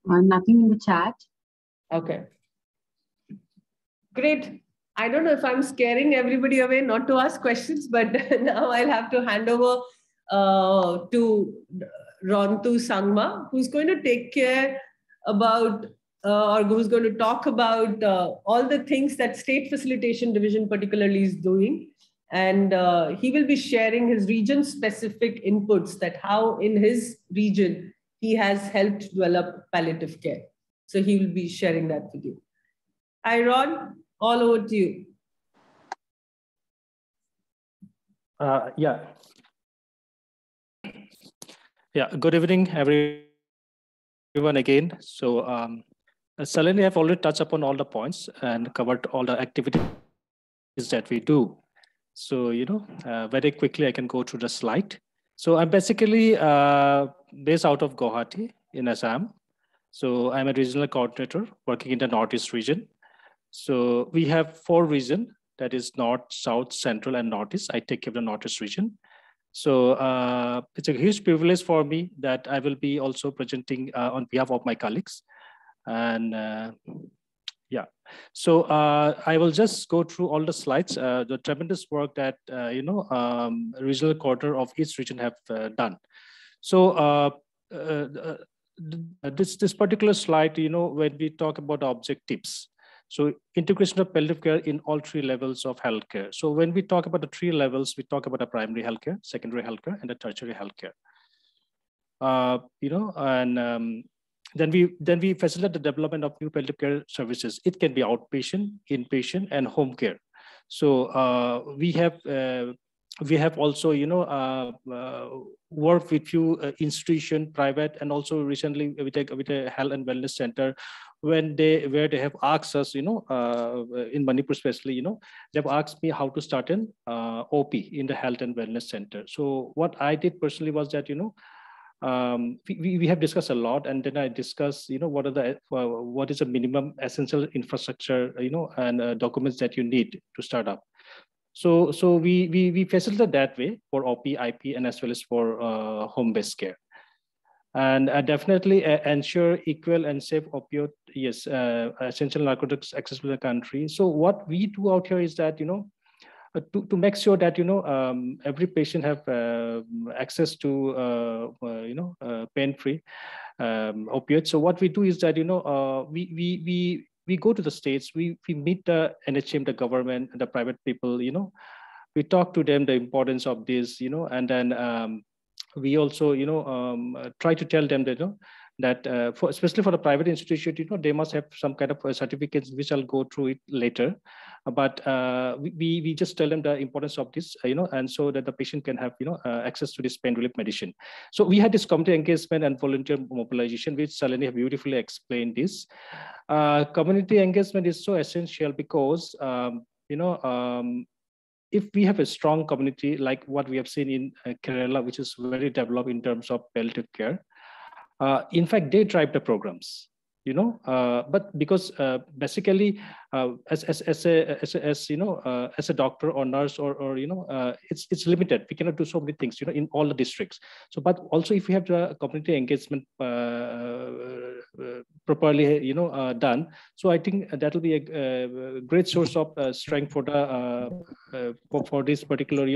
Nothing in the chat. Okay. Great. I don't know if I'm scaring everybody away not to ask questions, but now I'll have to hand over to Rontu Sangma, who's going to take care about or who's going to talk about all the things that State Facilitation Division particularly is doing. And he will be sharing his region-specific inputs, that how in his region he has helped develop palliative care. So he will be sharing that with you. Hi, Ron, all over to you. Yeah, good evening, everyone again. So Salini, I've already touched upon all the points and covered all the activities that we do. So, very quickly, I can go through the slide. So I'm basically based out of Guwahati in Assam. So I'm a regional coordinator working in the Northeast region. So we have 4 regions, that is North, South, Central, and Northeast. I take care of the Northeast region. So it's a huge privilege for me that I will be also presenting on behalf of my colleagues. And yeah, so I will just go through all the slides, the tremendous work that, regional coordinator of each region have done. So this particular slide, when we talk about objectives, so integration of palliative care in all 3 levels of healthcare. So when we talk about the 3 levels, we talk about the primary healthcare, secondary healthcare, and the tertiary healthcare. Then we facilitate the development of new palliative care services. It can be outpatient, inpatient, and home care. So we have also, worked with few institution, private, and also recently with a health and wellness center, where they have asked us, in Manipur especially, they've asked me how to start an OP in the health and wellness center. So what I did personally was that, we have discussed a lot, and then I discussed, what is the minimum essential infrastructure, and documents that you need to start up. So we facilitate that way for OP, IP, and as well as for home-based care. And definitely ensure equal and safe opioid, essential narcotics accessible to the country. So what we do out here is that, to make sure that, every patient have access to, pain-free opioids. So what we do is that, we go to the states, we meet the NHM, the government, and the private people, we talk to them the importance of this, and then we also, try to tell them that, that especially for the private institution, they must have some kind of certificates, which I'll go through it later. But we just tell them the importance of this, and so that the patient can have, access to this pain relief medicine. So we had this community engagement and volunteer mobilization, which Salini have beautifully explained this. Community engagement is so essential because, if we have a strong community like what we have seen in Kerala, which is very developed in terms of palliative care, in fact, they drive the programs, but because basically as a doctor or nurse or it's limited. We cannot do so many things, in all the districts. So, but also if we have the community engagement properly, done, so I think that will be a great source of strength for the for this particular,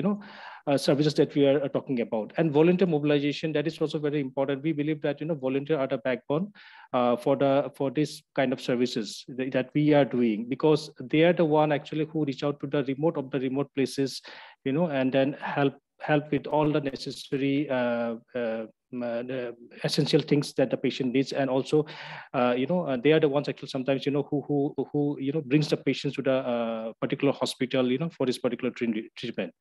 services that we are talking about. And volunteer mobilization, that is also very important. We believe that, volunteer are the backbone for this kind of services that we are doing, because they are the one actually who reach out to the remote places, and then help with all the necessary essential things that the patient needs. And also, they are the ones actually sometimes, who brings the patients to the particular hospital, for this particular treatment.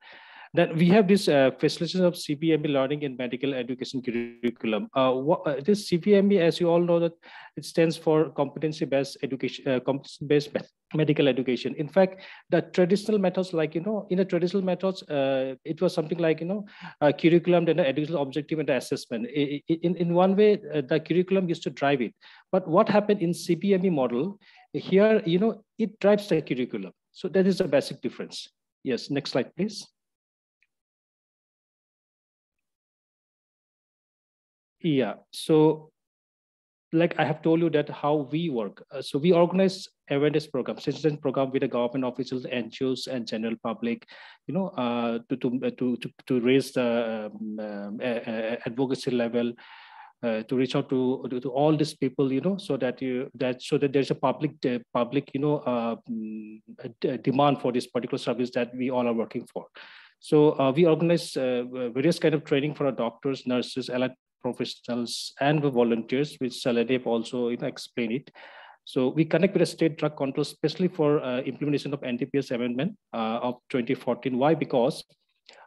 Then we have this facilitation of CPME learning in medical education curriculum. This CPME, as you all know, that it stands for competency-based education, competency-based medical education. In fact, the traditional methods, like, in the traditional methods, it was something like, curriculum, then the educational objective and the assessment. In one way, the curriculum used to drive it. But what happened in CPME model here, it drives the curriculum. So that is a basic difference. Yes, next slide, please. Yeah, so like I have told you that how we work. So we organize awareness programs, citizen program with the government officials, NGOs, and general public, to raise the advocacy level, to reach out to all these people, so that there's a public demand for this particular service that we all are working for. So we organize various kind of training for our doctors, nurses, allied professionals, and the volunteers, which Saladev also explained it. So we connect with the state drug control, especially for implementation of NDPS amendment of 2014. Why? Because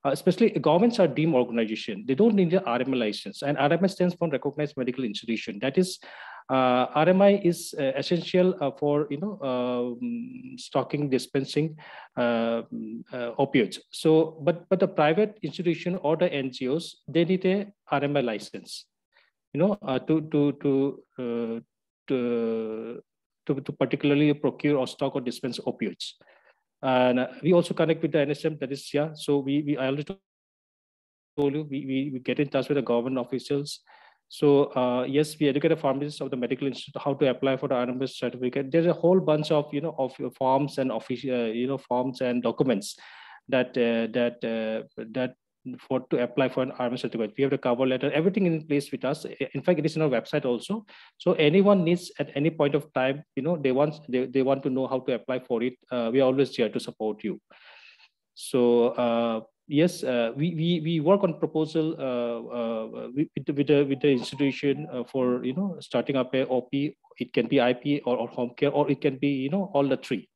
especially governments are deemed organization. They don't need the RMI license, and RMI stands for recognized medical institution. That is, RMI is essential for stocking, dispensing opioids. So, but the private institution or the NGOs, they need a RMI license, to particularly procure or stock or dispense opioids. And we also connect with the NSM. That is, yeah. So I already told you, we get in touch with the government officials. So yes, we educate the pharmacists of the medical institute how to apply for the RMS certificate. There's a whole bunch of of forms and official forms and documents that for to apply for an RMS certificate. We have the cover letter, everything in place with us. In fact, it is in our website also. So anyone needs at any point of time, they want to know how to apply for it. We are always here to support you. So yes, we work on proposal with the institution for starting up a OP. It can be IP or home care, or it can be all the three.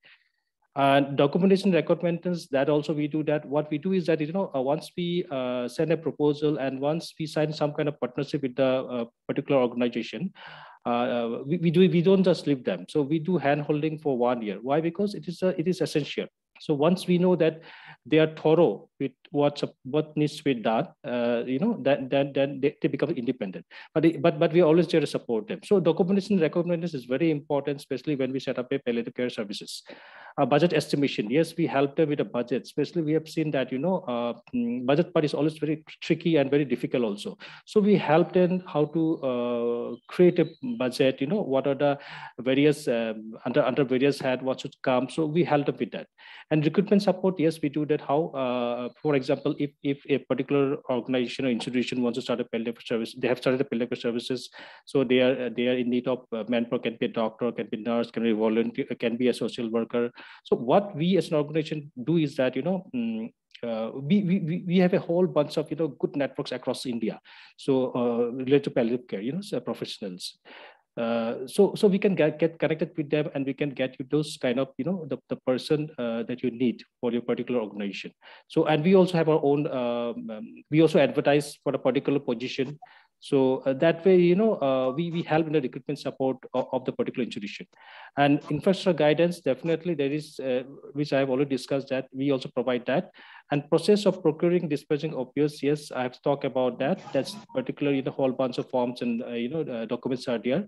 And documentation record maintenance, that also we do that. What we do is that once we send a proposal and once we sign some kind of partnership with the particular organization, we don't just leave them. So we do hand holding for 1 year. Why? Because it is essential. So once we know that they are thorough with what needs to be done, then they become independent. But we are always there to support them. So documentation recognition is very important, especially when we set up a palliative care services. Budget estimation, yes, we help them with a budget. Especially we have seen that budget part is always very tricky and very difficult also. So we help them how to create a budget. What are the various under various head, what should come. So we help them with that. And recruitment support, yes, we do that. How, for example, if a particular organization or institution wants to start a palliative service, they have started the palliative services, so they are in need of manpower. Can be a doctor, can be a nurse, can be a volunteer, can be a social worker. So what we as an organization do is that we have a whole bunch of good networks across India. So related to palliative care, so professionals. So we can get connected with them, and we can get you those kind of the person that you need for your particular organization. So, and we also have our own. We also advertise for a particular position. So that way, we help in the recruitment support of the particular institution. And infrastructure guidance, definitely there is, which I have already discussed, that we also provide that. And process of procuring, dispatching opioids, yes, I have talked about that. That's particularly the whole bunch of forms and documents are there,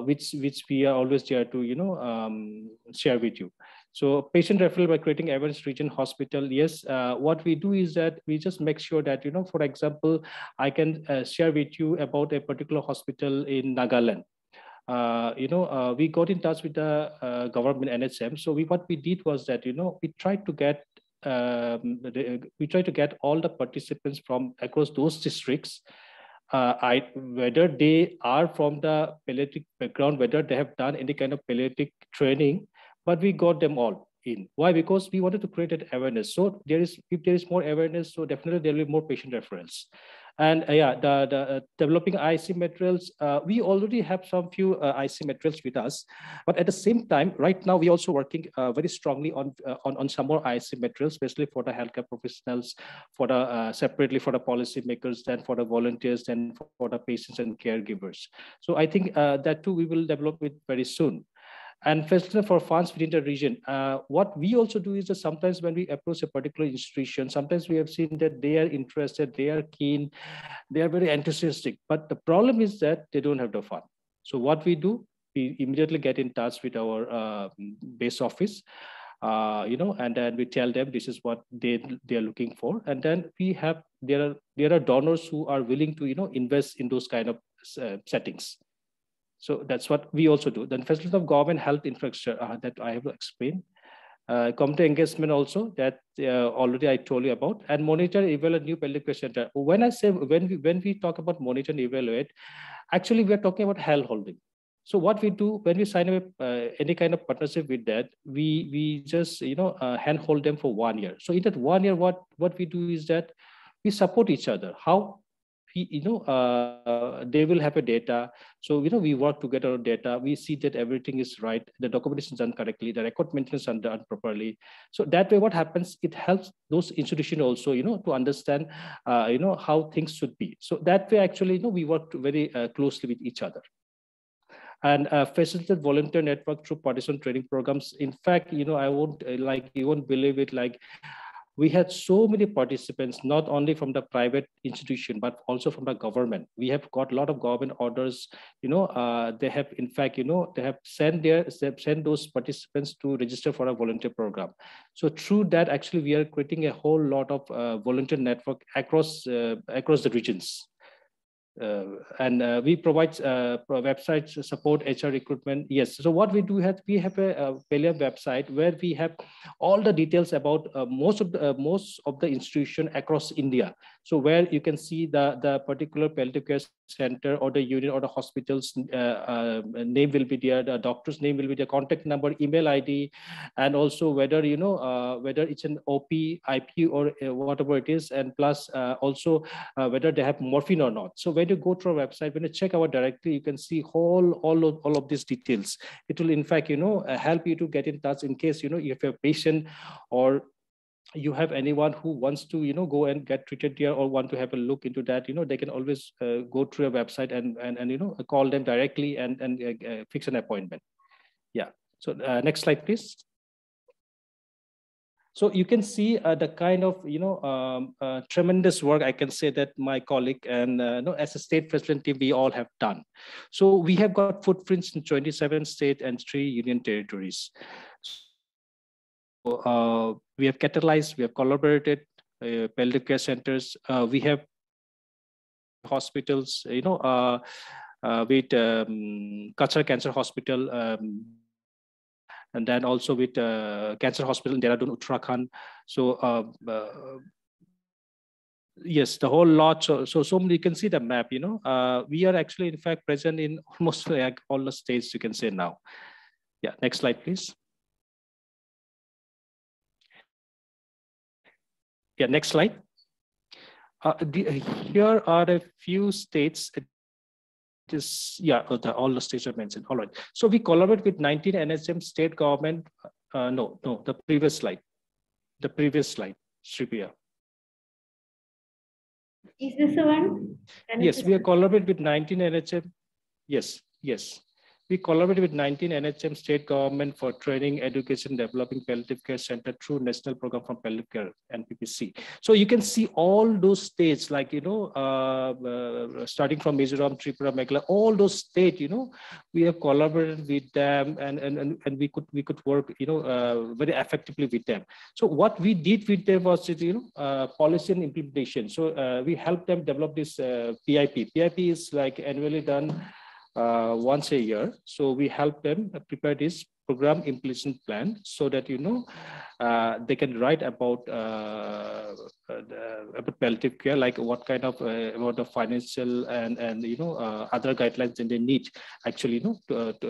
which we are always there to share with you. So patient referral by creating Evans Region Hospital, yes. What we do is that we just make sure that for example, I can share with you about a particular hospital in Nagaland. We got in touch with the government NHM. So what we did was that we tried to get all the participants from across those districts, whether they are from the palliative background, whether they have done any kind of palliative training, but we got them all in. Why? Because we wanted to create an awareness. So if there is more awareness, so definitely there will be more patient referrals. And the developing IC materials, we already have some few IC materials with us, but at the same time, right now we also working very strongly on some more IC materials, especially for the healthcare professionals, for the separately for the policymakers, then for the volunteers, then for the patients and caregivers. So I think that too we will develop it very soon. And facilitator for funds within the region. What we also do is that sometimes when we approach a particular institution, sometimes we have seen that they are interested, they are keen, they are very enthusiastic, but the problem is that they don't have the fund. So what we do, we immediately get in touch with our base office, and then we tell them this is what they are looking for, and then there are donors who are willing to invest in those kind of settings. So that's what we also do. Then facility of government health infrastructure that I have to explain. Community engagement also, that already I told you about. And monitor, evaluate new palliative care center. When I say when we talk about monitor and evaluate, actually we are talking about hand holding. So what we do when we sign up any kind of partnership with that, we just hand hold them for 1 year. So in that 1 year, what we do is that we support each other. How? They will have a data. So, we work together on data. We see that everything is right. The documentation is done correctly. The record maintenance is done properly. So that way, what happens, it helps those institutions also, to understand, how things should be. So that way, actually, we work very closely with each other. And facilitate volunteer network through participant training programs. In fact, you won't believe it, we had so many participants, not only from the private institution, but also from the government. We have got a lot of government orders. They have, in fact, they have sent those participants to register for a volunteer program. So through that, actually, we are creating a whole lot of volunteer network across the regions. And we provide websites, support HR recruitment. Yes. So what we do is we have a Pelia website where we have all the details about most of the institution across India. So where you can see the particular palliative care center or the unit or the hospital's name will be there, the doctor's name will be there, contact number, email ID, and also whether whether it's an OP, IP, or whatever it is, and plus also whether they have morphine or not. So when you go to our website, when you check our directory, you can see all of these details. It will in fact help you to get in touch in case you have a patient or you have anyone who wants to go and get treated here or want to have a look into that. They can always go through a website and call them directly and fix an appointment. Yeah. So next slide, please. So you can see the kind of tremendous work, I can say, that my colleague and as a state president team we all have done. So we have got footprints in 27 states and 3 union territories. We have catalyzed, we have collaborated palliative care centers. We have hospitals, with Kachar Cancer Hospital, and then also with Cancer Hospital in Dehradun, Uttarakhand. So yes, the whole lot. So you can see the map. We are actually in fact present in almost like all the states, you can say now. Yeah, next slide, please. Yeah, next slide. Here are a few states. All the states are mentioned. All right. So we collaborate with 19 NHM state government. No, the previous slide. The previous slide, Sripriya. Is this the one? Yes, we are collaborated with 19 NHM. Yes. We collaborate with 19 NHM state government for training, education, developing palliative care center through National Program for Palliative Care, NPPC. So you can see all those states, like, starting from Mizoram, Tripura, Meghalaya, all those states, we have collaborated with them, and we could work, very effectively with them. So what we did with them was, policy and implementation. So we helped them develop this PIP. PIP is like annually done once a year. So we help them prepare this program implementation plan so that they can write about palliative care, like what kind of about the financial and other guidelines that they need actually,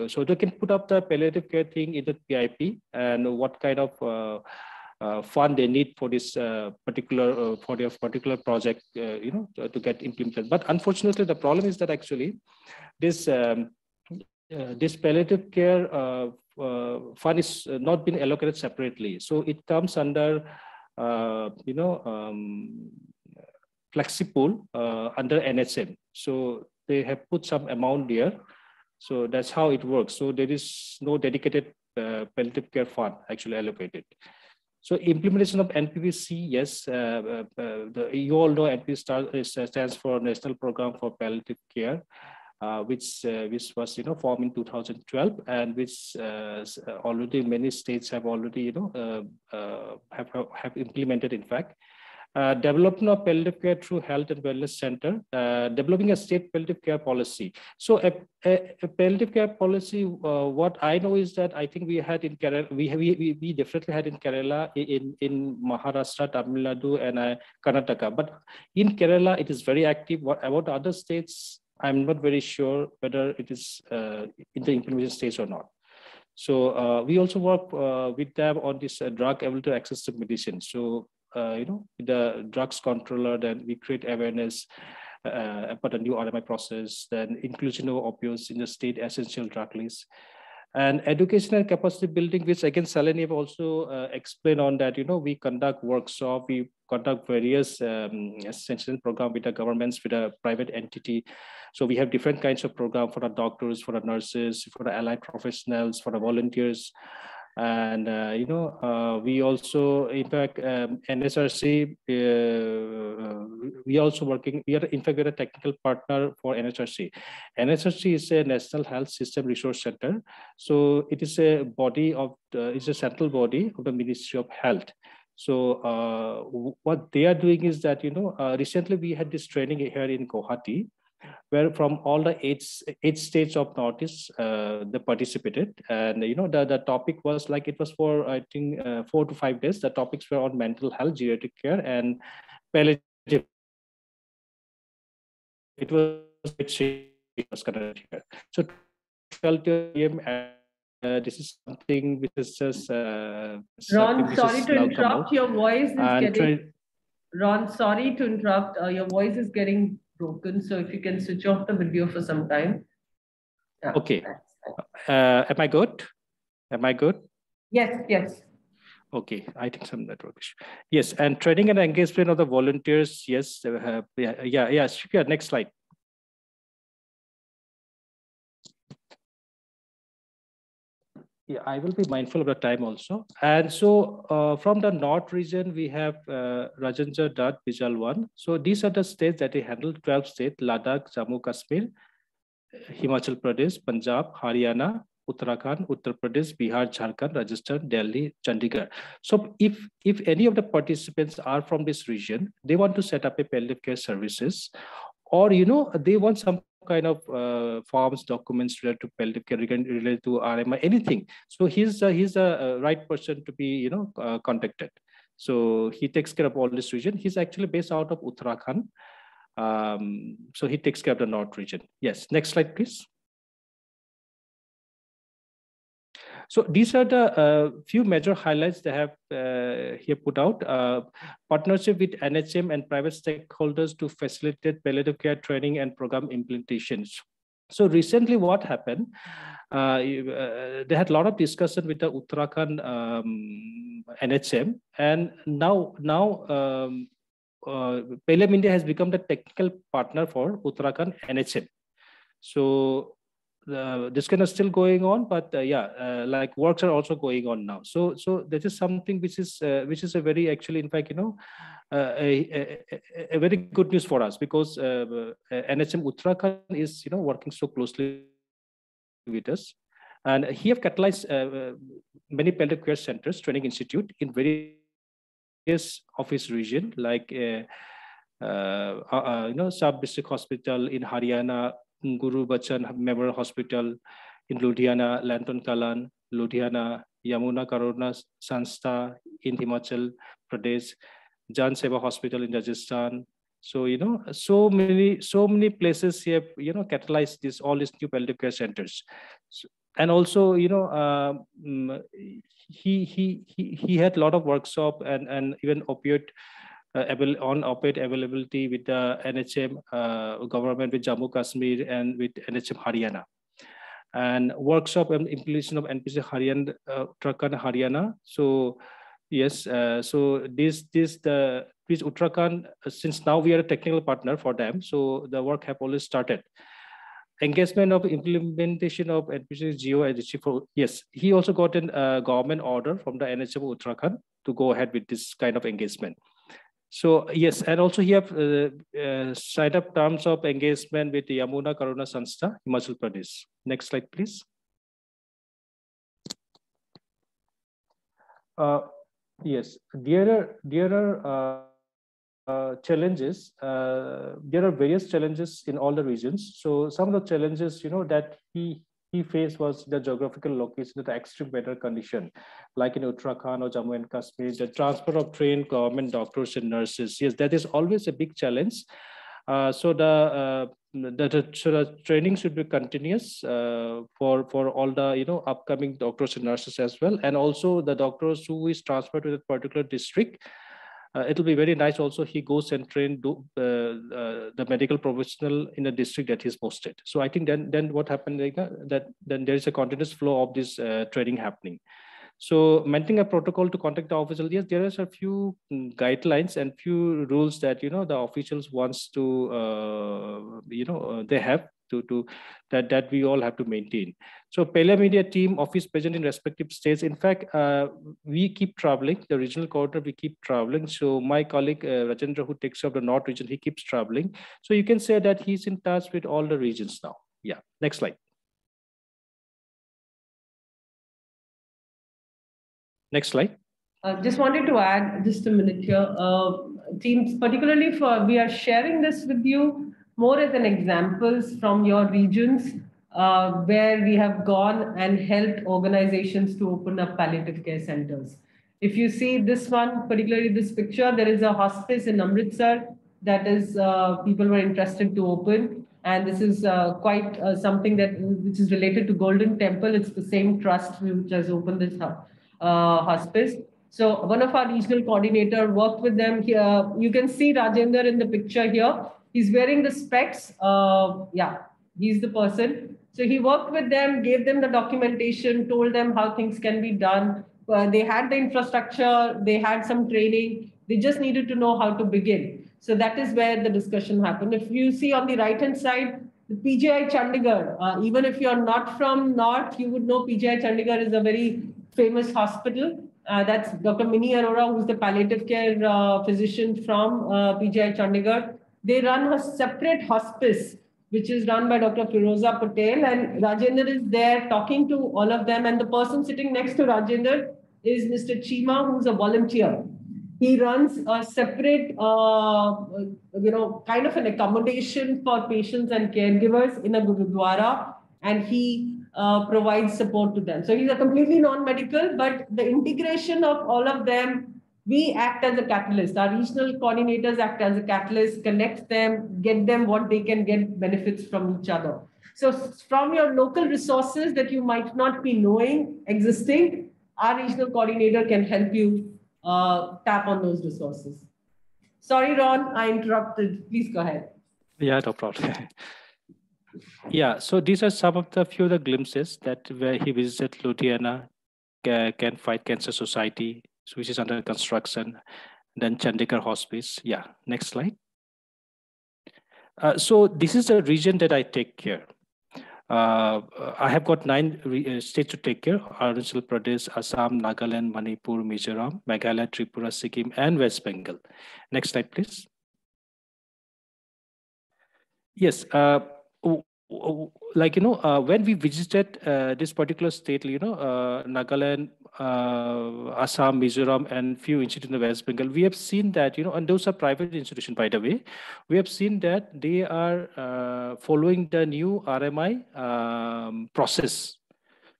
so they can put up the palliative care thing in the PIP and what kind of fund they need for this particular for their particular project, to get implemented. But unfortunately, the problem is that actually this this palliative care fund is not been allocated separately. So it comes under FlexiPool under NHM. So they have put some amount there. So that's how it works. So there is no dedicated palliative care fund actually allocated. So implementation of NPPC, yes, you all know NPPC stands for National Program for Palliative Care, which was formed in 2012, and which already many states have already have implemented. In fact, development of palliative care through health and wellness center, developing a state palliative care policy. So a palliative care policy, what I know is that I think we had in Kerala, we definitely had in Kerala, in Maharashtra, Tamil Nadu, and Karnataka. But in Kerala, it is very active. What about other states? I'm not very sure whether it is in the implementation stage or not. So we also work with them on this drug able to access to medicine. So the drugs controller, then we create awareness about the new RMI process, then inclusion of opioids in the state essential drug list, and education and capacity building, which again Salini have also explained on that. We conduct workshop, we conduct various essential program with the governments, with a private entity. So we have different kinds of program for the doctors, for the nurses, for the allied professionals, for the volunteers. And we also, in fact, NHRC, we also working. We are in fact we're a technical partner for NHRC. NHRC is a National Health System Resource Center. So it is a body of, it's a central body of the Ministry of Health. So what they are doing is that recently we had this training here in Guwahati, where from all the eight states of Northeast, they participated, and the topic was like, it was for I think 4 to 5 days. The topics were on mental health, geriatric care, and palliative. It was conducted here. So 12 p.m. This is something which is just. Ron, sorry to interrupt. Your voice is getting. Ron, sorry to interrupt. Your voice is getting broken. So if you can switch off the video for some time. Yeah, okay. Am I good? Am I good? Yes. Okay, I think some network issue. Yes, and training and engagement of the volunteers. Yes, yeah. Next slide. Yeah, I will be mindful of the time also. And so from the North region, we have Rajendra Dutt, Bijal 1. So these are the states that they handle, 12 states: Ladakh, Jammu Kashmir, Himachal Pradesh, Punjab, Haryana, Uttarakhand, Uttar Pradesh, Bihar, Jharkhand, Rajasthan, Delhi, Chandigarh. So if any of the participants are from this region, they want to set up a palliative care services, or they want some kind of forms, documents related to palliative care, related to RMI, anything. So he's a right person to be contacted. So he takes care of all this region. He's actually based out of Uttarakhand. So he takes care of the North region. Yes, next slide, please. So these are the few major highlights they have here put out. Partnership with NHM and private stakeholders to facilitate palliative care training and program implementations. So recently what happened, they had a lot of discussion with the Uttarakhand NHM, and now Pallium India has become the technical partner for Uttarakhand NHM. So this is still going on, but like works are also going on now. So that is something which is a very, actually, in fact, a very good news for us, because NHM Uttarakhand is working so closely with us, and he have catalyzed many palliative care centers, training institute in various of his region, like Sub District Hospital in Haryana, Guru Bachan Memorial Hospital in Ludhiana, Lanton Kalan, Ludhiana, Yamuna Karuna Sanstha in Himachal Pradesh, Jan Seva Hospital in Rajasthan. So so many places here catalyze all these new palliative care centers. And also he had a lot of workshop and even opioid availability with the NHM government, with Jammu Kashmir and with NHM Haryana, and workshop and implementation of NPC Haryana, Uttarakhand Haryana. So yes, so this Uttarakhand, since now we are a technical partner for them, so the work have already started. Engagement of implementation of NPC Geo, yes, he also got a government order from the NHM Uttarakhand to go ahead with this kind of engagement. So yes, and also he have signed up terms of engagement with the Yamuna Karuna Sanstha, Himachal Pradesh. Next slide, please. Yes, there are challenges. There are various challenges in all the regions. So some of the challenges that he faced was the geographical location, the extreme weather condition, like in Uttarakhand or Jammu and Kashmir, the transfer of trained government doctors and nurses. Yes, that is always a big challenge. So the training should be continuous for all the upcoming doctors and nurses as well, and also the doctors who is transferred to that particular district. It will be very nice also he goes and train the medical professional in the district that he's posted. So I think then what happened like that then there is a continuous flow of this training happening. So maintaining a protocol to contact the official, yes, there is a few guidelines and few rules that the officials wants to they have to that we all have to maintain. So Pallium India team office present in respective states. In fact, we keep traveling. The regional coordinator, we keep traveling. So my colleague Rajendra, who takes up the North region, he keeps traveling. So you can say that he's in touch with all the regions now. Yeah, next slide. Next slide. Just wanted to add just a minute here. Teams, particularly we are sharing this with you more as an examples from your regions where we have gone and helped organizations to open up palliative care centers. If you see this one, particularly this picture, there is a hospice in Amritsar that is people were interested to open. And this is quite something which is related to Golden Temple. It's the same trust which has opened this hospice. So one of our regional coordinator worked with them here. You can see Rajendra in the picture here. He's wearing the specs. Yeah, he's the person. So he worked with them, gave them the documentation, told them how things can be done. They had the infrastructure, they had some training. They just needed to know how to begin. So that is where the discussion happened. If you see on the right-hand side, the PGI Chandigarh, even if you're not from North, you would know PGI Chandigarh is a very famous hospital. That's Dr. Mini Arora, who's the palliative care physician from PGI Chandigarh. They run a separate hospice, which is run by Dr. Firoza Patel, and Rajendra is there talking to all of them. And the person sitting next to Rajendra is Mr. Chima, who's a volunteer. He runs a separate, kind of an accommodation for patients and caregivers in a Gurudwara, and he provides support to them. So he's a completely non-medical, but the integration of all of them, we act as a catalyst. Our regional coordinators act as a catalyst, connect them, get them what they can get benefits from each other. So from your local resources that you might not be knowing existing, our regional coordinator can help you tap on those resources. Sorry, Ron, I interrupted. Please go ahead. Yeah, no problem. Yeah, so these are some of the few of the glimpses that where he visited Ludhiana, Can Fight Cancer Society, which is under construction, then Chandigarh Hospice. Yeah, next slide. So this is the region that I take care. I have got 9 states to take care: Arunachal Pradesh, Assam, Nagaland, Manipur, Mizoram, Meghalaya, Tripura, Sikkim, and West Bengal. Next slide, please. Yes, like, when we visited this particular state, Nagaland, Assam, Mizoram, and few institutions in the West Bengal, we have seen that, and those are private institutions, by the way, we have seen that they are following the new RMI process.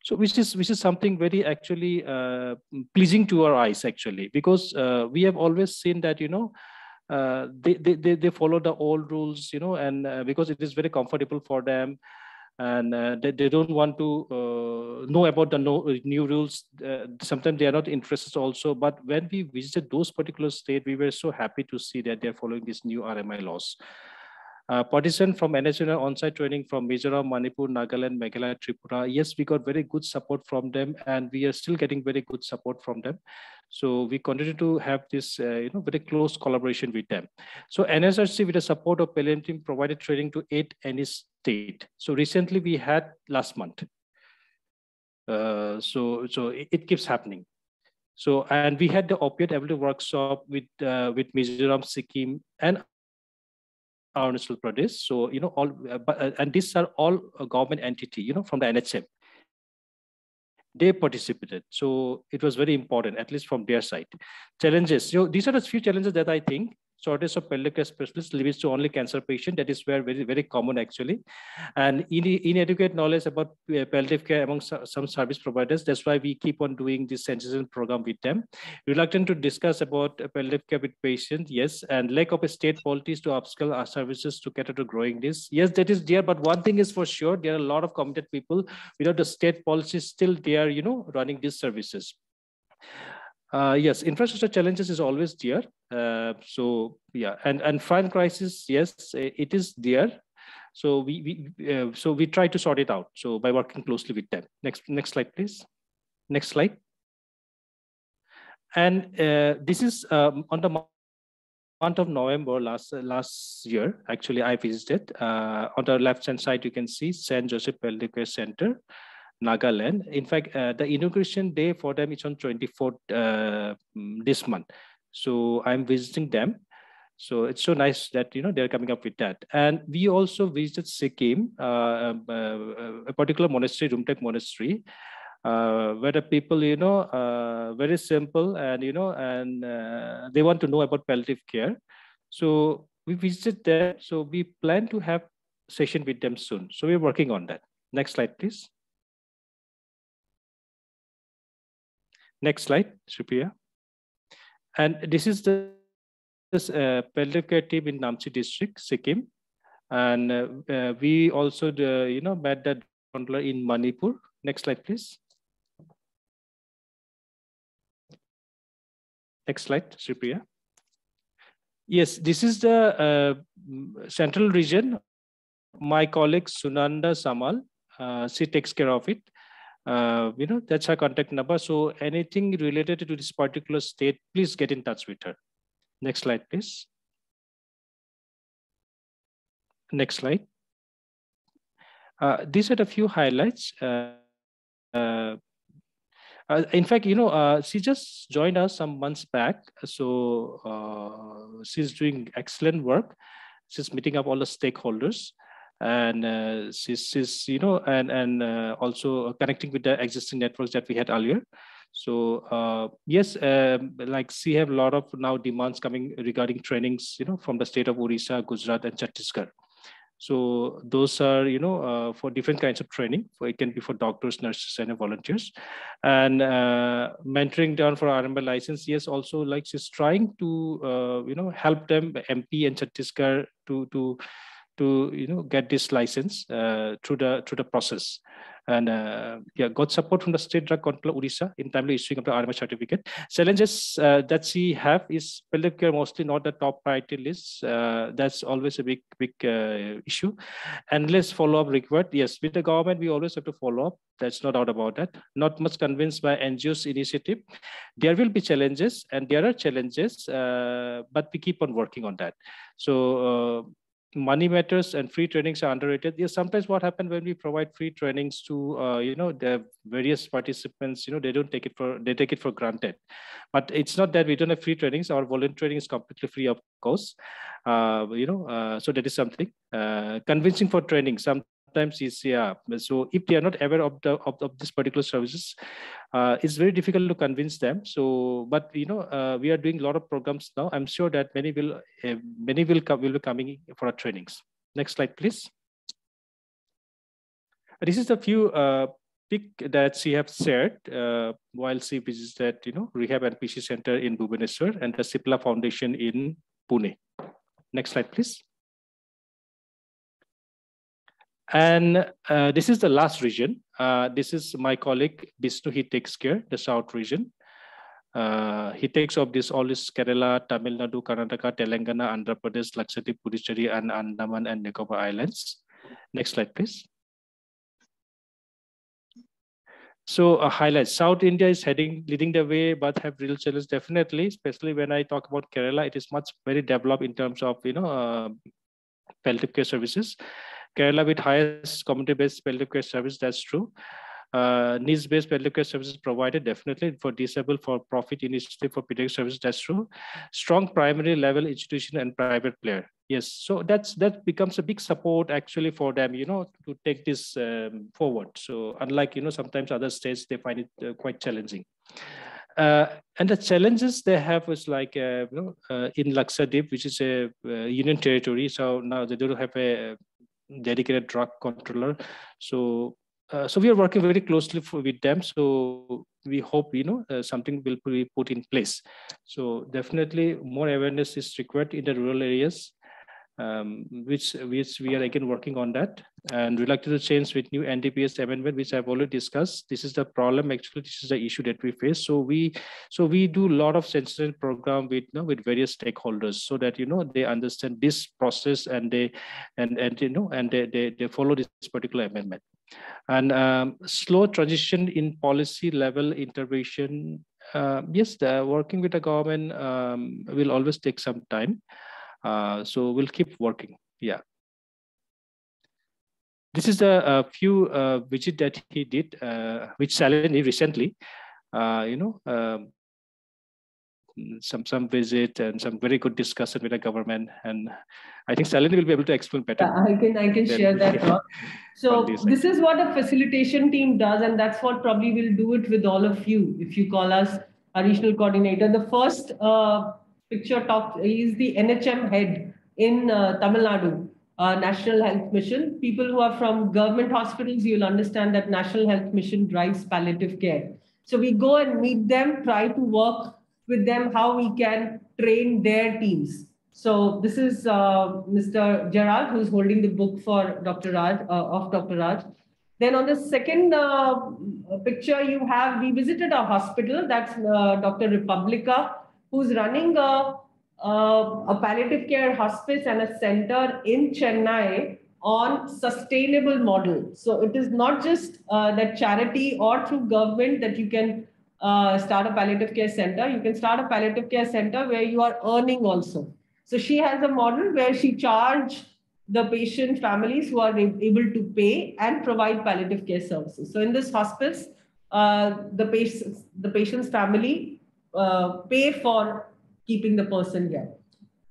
So which is something very actually pleasing to our eyes, actually, because we have always seen that, they follow the old rules, and because it is very comfortable for them, and they don't want to know about the new rules. Sometimes they are not interested also. But when we visited those particular states, we were so happy to see that they're following these new RMI laws. Participants from NHN on-site training from Mizoram, Manipur, Nagaland, Meghalaya, Tripura. Yes, we got very good support from them, and we are still getting very good support from them. So we continue to have this, very close collaboration with them. So NSRC, with the support of Pallium team, provided training to 8 any state. So recently we had last month. So it keeps happening. So, and we had the opioid ability workshop with Mizoram, Sikkim, and Arunachal Pradesh. So, all, and these are all a government entity, from the NHM. They participated. So it was very important, at least from their side. Challenges. So these are the few challenges that I think. Shortage of palliative care specialists leads to only cancer patient. That is where very, very common, actually. And inadequate knowledge about palliative care among some service providers. That's why we keep on doing this sensitization program with them. Reluctant to discuss about palliative care with patients, yes. And lack of state policies to upscale our services to cater to growing this. Yes, that is there. But one thing is for sure, there are a lot of committed people without the state policies still they are, running these services. Yes, infrastructure challenges is always there. So yeah, and fund crisis, yes, it is there. So we try to sort it out. So by working closely with them. Next slide, please. Next slide. And this is on the month of November last year. Actually, I visited. On the left-hand side, you can see St. Joseph Palliative Care Center, Nagaland. In fact, the inauguration day for them is on 24th this month. So I'm visiting them. So it's so nice that they're coming up with that. And we also visited Sikkim, a particular monastery, Rumtek Monastery, where the people, very simple, and and they want to know about palliative care. So we visited there. So we plan to have session with them soon. So we're working on that. Next slide, please. Next slide, Supriya. And this is the palliative care team in Namche district, Sikkim. And we also, met that controller in Manipur. Next slide, please. Next slide, Supriya. Yes, this is the central region. My colleague Sunanda Samal, she takes care of it. That's her contact number. So anything related to this particular state, please get in touch with her. Next slide, please. Next slide. These are a few highlights. In fact, she just joined us some months back. So she's doing excellent work. She's meeting up all the stakeholders. And she's and also connecting with the existing networks that we had earlier. So yes, like she have a lot of now demands coming regarding trainings, from the state of Odisha, Gujarat, and Chhattisgarh. So those are, for different kinds of training. It can be for doctors, nurses, and volunteers. And mentoring down for RMI license. Yes, also like she's trying to, help them, MP and Chhattisgarh, to to get this license through the process. And got support from the State Drug Control Odisha in timely issuing of the RMS certificate. Challenges that she have is palliative care mostly not the top priority list. That's always a big issue. Endless follow-up required. Yes, with the government, we always have to follow up. That's no doubt about that. Not much convinced by NGOs initiative. There will be challenges, and there are challenges, but we keep on working on that. So money matters and free trainings are underrated. Yes, sometimes what happens when we provide free trainings to the various participants, they take it for granted. But it's not that we don't have free trainings. Our volunteering is completely free of cost. So that is something. Convincing for training sometimes is, so if they are not aware of this particular services, it's very difficult to convince them. So, but we are doing a lot of programs now. I'm sure that many will be coming for our trainings. Next slide, please. This is a few pic that she have shared while she visited rehab and PC center in Bhubaneswar and the Cipla Foundation in Pune. Next slide, please. And this is the last region. This is my colleague Vishnu. He takes care the South region. He takes up all this Kerala, Tamil Nadu, Karnataka, Telangana, Andhra Pradesh, Lakshadweep, Puducherry, and Andaman and Nicobar Islands. Next slide, please. So highlights. South India is leading the way, but have real challenges definitely. Especially when I talk about Kerala, it is very developed in terms of palliative care services. Kerala with highest community-based palliative care service, that's true. Needs-based palliative care services provided definitely for disabled, for profit initiative, for pediatric services, that's true. Strong primary level institution and private player. Yes, so that becomes a big support actually for them, to take this forward. So unlike, sometimes other states, they find it quite challenging. And the challenges they have was like, in Lakshadweep, which is a union territory. So now they don't have a dedicated drug controller. So we are working very closely with them. So we hope, something will be put in place. So definitely more awareness is required in the rural areas, which we are again working on that. And we'd like to change with new NDPS amendment, which I've already discussed. This is the problem. Actually, this is the issue that we face. So we do a lot of sensitive program with various stakeholders, so that they understand this process and they follow this particular amendment. And slow transition in policy level intervention. Yes, working with the government will always take some time. So we'll keep working. Yeah. This is a few visit that he did, which Salini recently, some visit and some very good discussion with the government. And I think Salini will be able to explain better. Yeah, I can share that. Yeah. So this is what a facilitation team does, and that's what probably we'll do it with all of you if you call us a regional coordinator. The first picture is the NHM head in Tamil Nadu, National Health Mission. People who are from government hospitals, you'll understand that National Health Mission drives palliative care. So we go and meet them, try to work with them how we can train their teams. So this is Mr. Gerard, who's holding the book for Dr. Raj, of Dr. Raj. Then on the second picture we visited a hospital, that's Dr. Republica, who's running a palliative care hospice and a center in Chennai on sustainable model. So it is not just that charity or through government that you can start a palliative care center. You can start a palliative care center where you are earning also. So she has a model where she charges the patient families who are able to pay and provide palliative care services. So in this hospice, the patient's family pay for keeping the person there.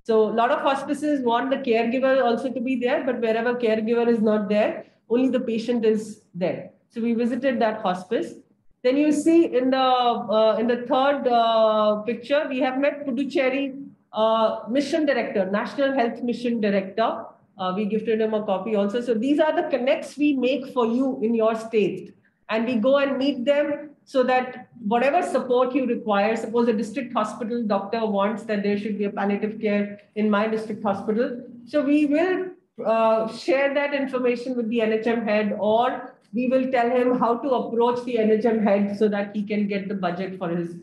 So a lot of hospices want the caregiver also to be there, but wherever caregiver is not there, only the patient is there. So we visited that hospice. Then you see in the third picture, we have met Puducherry Mission Director, National Health Mission Director. We gifted him a copy also. So these are the connects we make for you in your state. And we go and meet them so that whatever support you require, suppose a district hospital doctor wants that there should be a palliative care in my district hospital. So we will share that information with the NHM head, or we will tell him how to approach the NHM head so that he can get the budget for his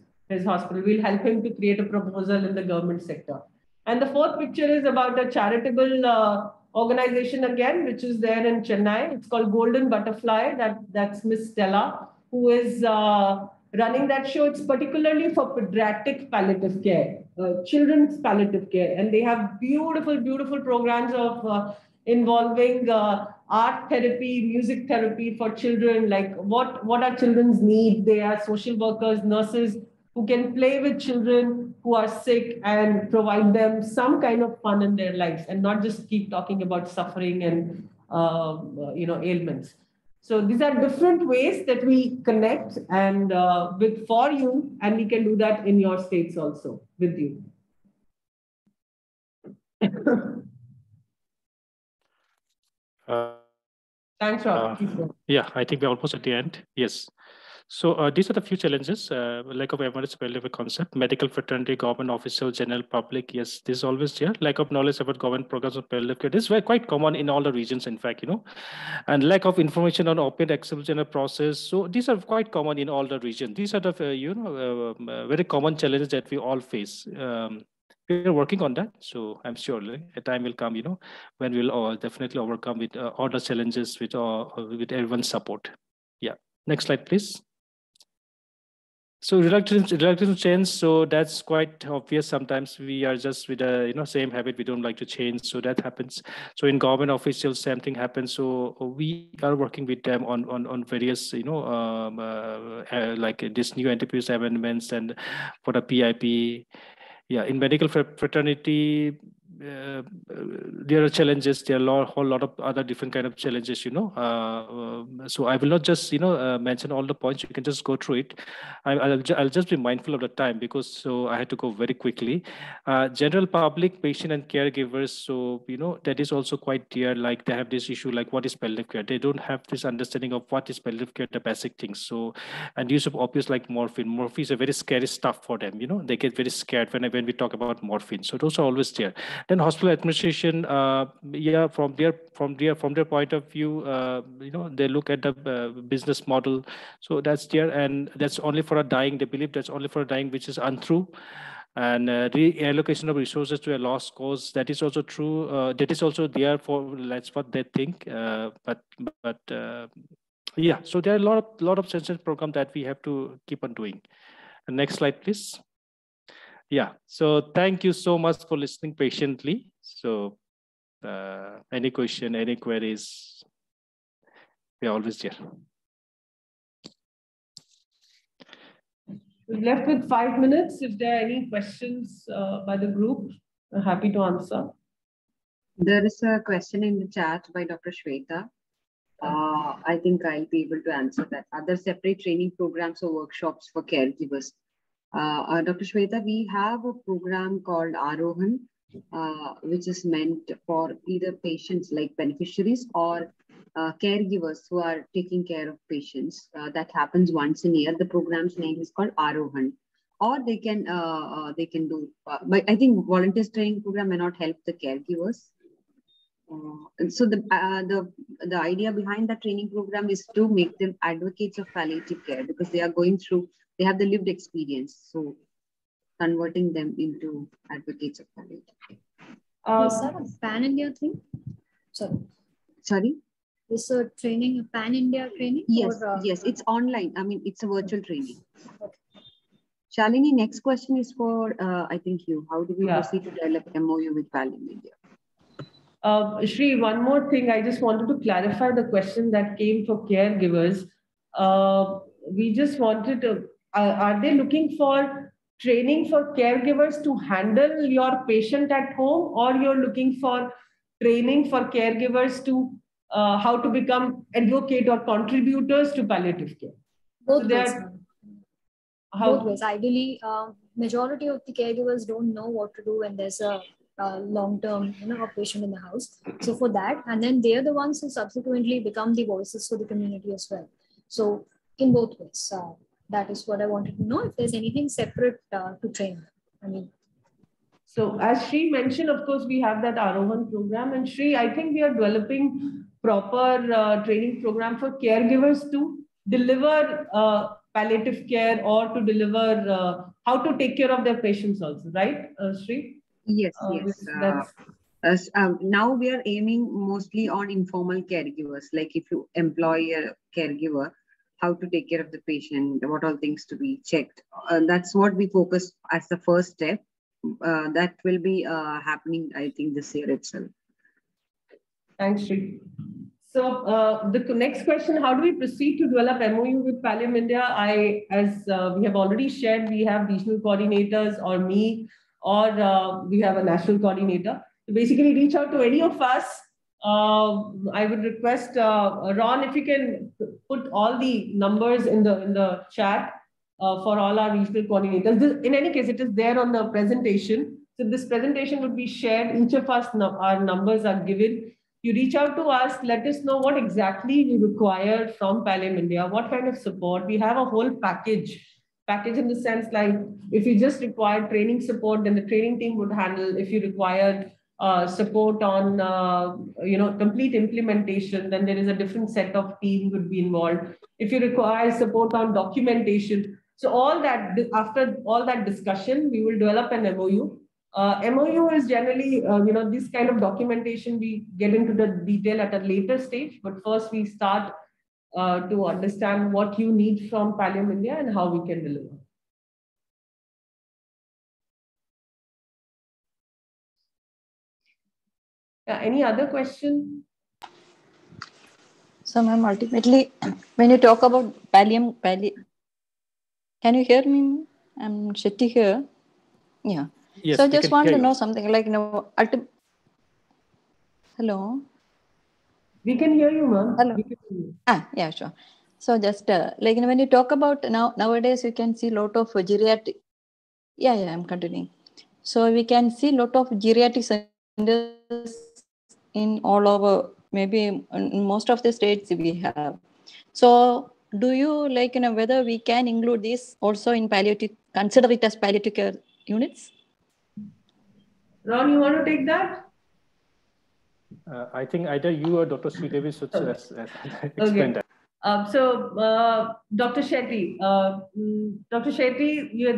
hospital. We'll help him to create a proposal in the government sector. And the fourth picture is about a charitable organization again, which is there in Chennai. It's called Golden Butterfly. That's Miss Stella, who is running that show. It's particularly for pediatric palliative care, children's palliative care. And they have beautiful, beautiful programs of involving art therapy, music therapy for children, like what are children's need. They are social workers, nurses who can play with children who are sick and provide them some kind of fun in their lives, and not just keep talking about suffering and ailments. So these are different ways that we connect and for you, and we can do that in your states also with you. Thanks, Rob. Yeah, I think we're almost at the end. Yes. So these are the few challenges: lack of awareness about the concept, medical fraternity, government officials, general public. Yes, this is always there. Lack of knowledge about government programs of palliative care. This is quite common in all the regions, in fact, and lack of information on open accessible general process. So these are quite common in all the regions. These are the very common challenges that we all face. We're working on that, so I'm sure a time will come, when we'll all definitely overcome with all the challenges with everyone's support. Yeah. Next slide, please. So reluctance to change. So that's quite obvious. Sometimes we are just with a same habit. We don't like to change. So that happens. So in government officials, same thing happens. So we are working with them on various like this new NTPS amendments and for the PIP. Yeah, in medical fraternity, there are challenges. There are a whole lot of other different kind of challenges, so I will not just mention all the points. You can just go through it. I'll just be mindful of the time, because I had to go very quickly. General public, patient and caregivers, so that is also quite dear. Like they have this issue, like what is palliative care? They don't have this understanding of what is palliative care, the basic things. So, and use of opioids like morphine. Morphine is a very scary stuff for them. They get very scared when we talk about morphine. So those are always there. Then hospital administration, from their point of view, they look at the business model. So that's there, and that's only for a dying. They believe that's only for a dying, which is untrue. And reallocation of resources to a lost cause, that is also true. That is also there for, that's what they think. Yeah, so there are a lot of sensitive program that we have to keep on doing. And next slide, please. Yeah, so thank you so much for listening patiently. So any question, any queries, we're always there. We're left with 5 minutes. If there are any questions by the group, I'm happy to answer. There is a question in the chat by Dr. Shweta. I think I'll be able to answer that. Are there separate training programs or workshops for caregivers? Dr. Shweta, we have a program called Arohan, which is meant for either patients like beneficiaries or caregivers who are taking care of patients. That happens once a year. The program's name is called Arohan. Or they can do, but I think volunteers training program may not help the caregivers. So the idea behind the training program is to make them advocates of palliative care, because they are going through, they have the lived experience. So converting them into advocates of palliative care. Is that a pan-India thing? Sorry? Is a training a pan-India training? Yes, or, yes, it's online. I mean, it's a virtual training. Okay. Shalini, next question is for, I think you. How do we proceed to develop MOU with Pallium India? Shri, one more thing. I just wanted to clarify the question that came for caregivers. We just wanted to, are they looking for training for caregivers to handle your patient at home, or you're looking for training for caregivers to how to become advocate or contributors to palliative care? Both ways. Both ways. Ideally, majority of the caregivers don't know what to do when there's a long-term, a patient in the house. So for that, and then they're the ones who subsequently become the voices for the community as well. So in both ways, that is what I wanted to know. If there's anything separate to train, So as Shri mentioned, of course, we have that Arohan program. And Shri, I think we are developing proper training program for caregivers to deliver palliative care or to deliver how to take care of their patients also, right, Shri? Yes, yes. Now we are aiming mostly on informal caregivers, like if you employ a caregiver, how to take care of the patient, what all things to be checked. That's what we focus as the first step. That will be happening, I think, this year itself. Thanks, Shri. So the next question, how do we proceed to develop MOU with Pallium India? As we have already shared, we have regional coordinators or me, or we have a national coordinator. So basically reach out to any of us. I would request Ron, if you can put all the numbers in the chat for all our regional coordinators. In any case, it is there on the presentation. So this presentation would be shared. Each of us, our numbers are given. You reach out to us, let us know what exactly you require from Pallium India, what kind of support. We have a whole package in the sense like if you just require training support, then the training team would handle. If you require support on complete implementation, then there is a different set of team would be involved. If you require support on documentation, so all that, after all that discussion, we will develop an MOU. MOU is generally, this kind of documentation, we get into the detail at a later stage, but first we start to understand what you need from Pallium India and how we can deliver. Any other question? So, ma'am, ultimately, when you talk about Pallium, can you hear me? I'm Shetty here. Yeah. Yes, so I just want to know something like, hello. We can hear you, ma'am. Hello. Yeah, sure. So just when you talk about nowadays, you can see a lot of geriatric. Yeah, I'm continuing. So we can see a lot of geriatric centers in all over, maybe in most of the states we have. So do you whether we can include this also in palliative, consider it as palliative care units? Ron, you want to take that? I think either you or Dr. Sridevi should explain that. Dr. Shetty,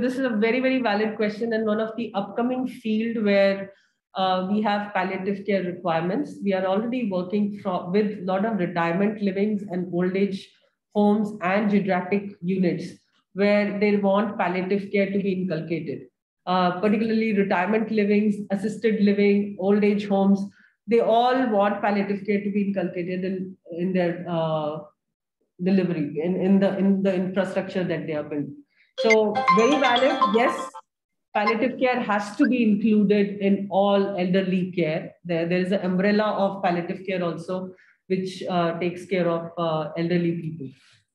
this is a very, very valid question, and one of the upcoming field where we have palliative care requirements. We are already working with a lot of retirement livings and old age homes and geriatric units where they want palliative care to be inculcated. Particularly retirement livings, assisted living, old age homes, they all want palliative care to be inculcated in their delivery, in the infrastructure that they are building. So very valid. Yes, palliative care has to be included in all elderly care. There is an umbrella of palliative care also, which takes care of elderly people.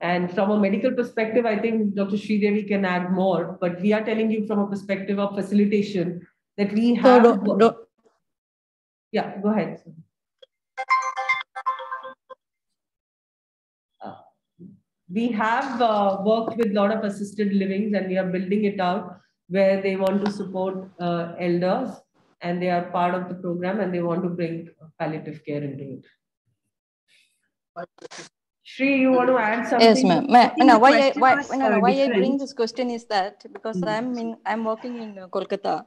And from a medical perspective, I think Dr. Sridevi can add more, but we are telling you from a perspective of facilitation that we have. Yeah, go ahead. We have worked with a lot of assisted livings, and we are building it out where they want to support elders, and they are part of the program, and they want to bring palliative care into it. Shri, you want to add something? Yes, ma'am. Why I bring this question is that because I'm working in Kolkata.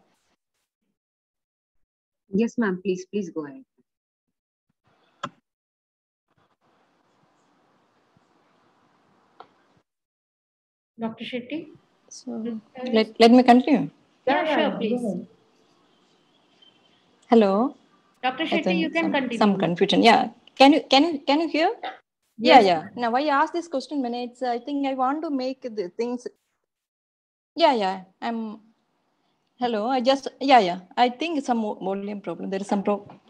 Yes, ma'am. Please go ahead. Dr. Shetty? So let me continue. Yeah, sure, please. Hello. Dr. Shetty, you can continue. Some confusion. Yeah. Can you hear? Yes. Yeah. Now, why I ask this question, when it's I think I want to make the things. Yeah. Hello. I think it's some volume problem. There is some problem.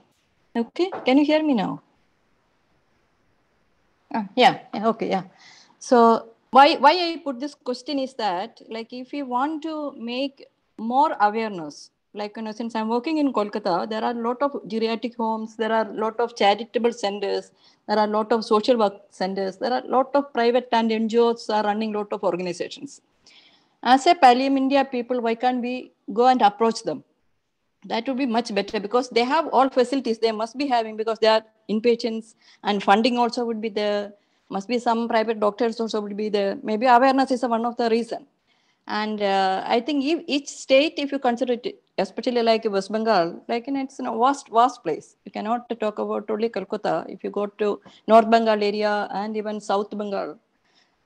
Okay. Can you hear me now? Yeah. Okay. Yeah. So why I put this question is that if you want to make more awareness, since I'm working in Kolkata, there are a lot of geriatric homes, there are a lot of charitable centers, there are a lot of social work centers, there are a lot of private and NGOs are running a lot of organizations. As a Pallium India people, why can't we go and approach them? That would be much better, because they have all facilities they must be having, because they are inpatients, and funding also would be there. Must be some private doctors also would be there. Maybe awareness is one of the reason. And I think if each state, if you consider it, especially like West Bengal, like it's a vast place. You cannot talk about only Kolkata. If you go to North Bengal area and even South Bengal,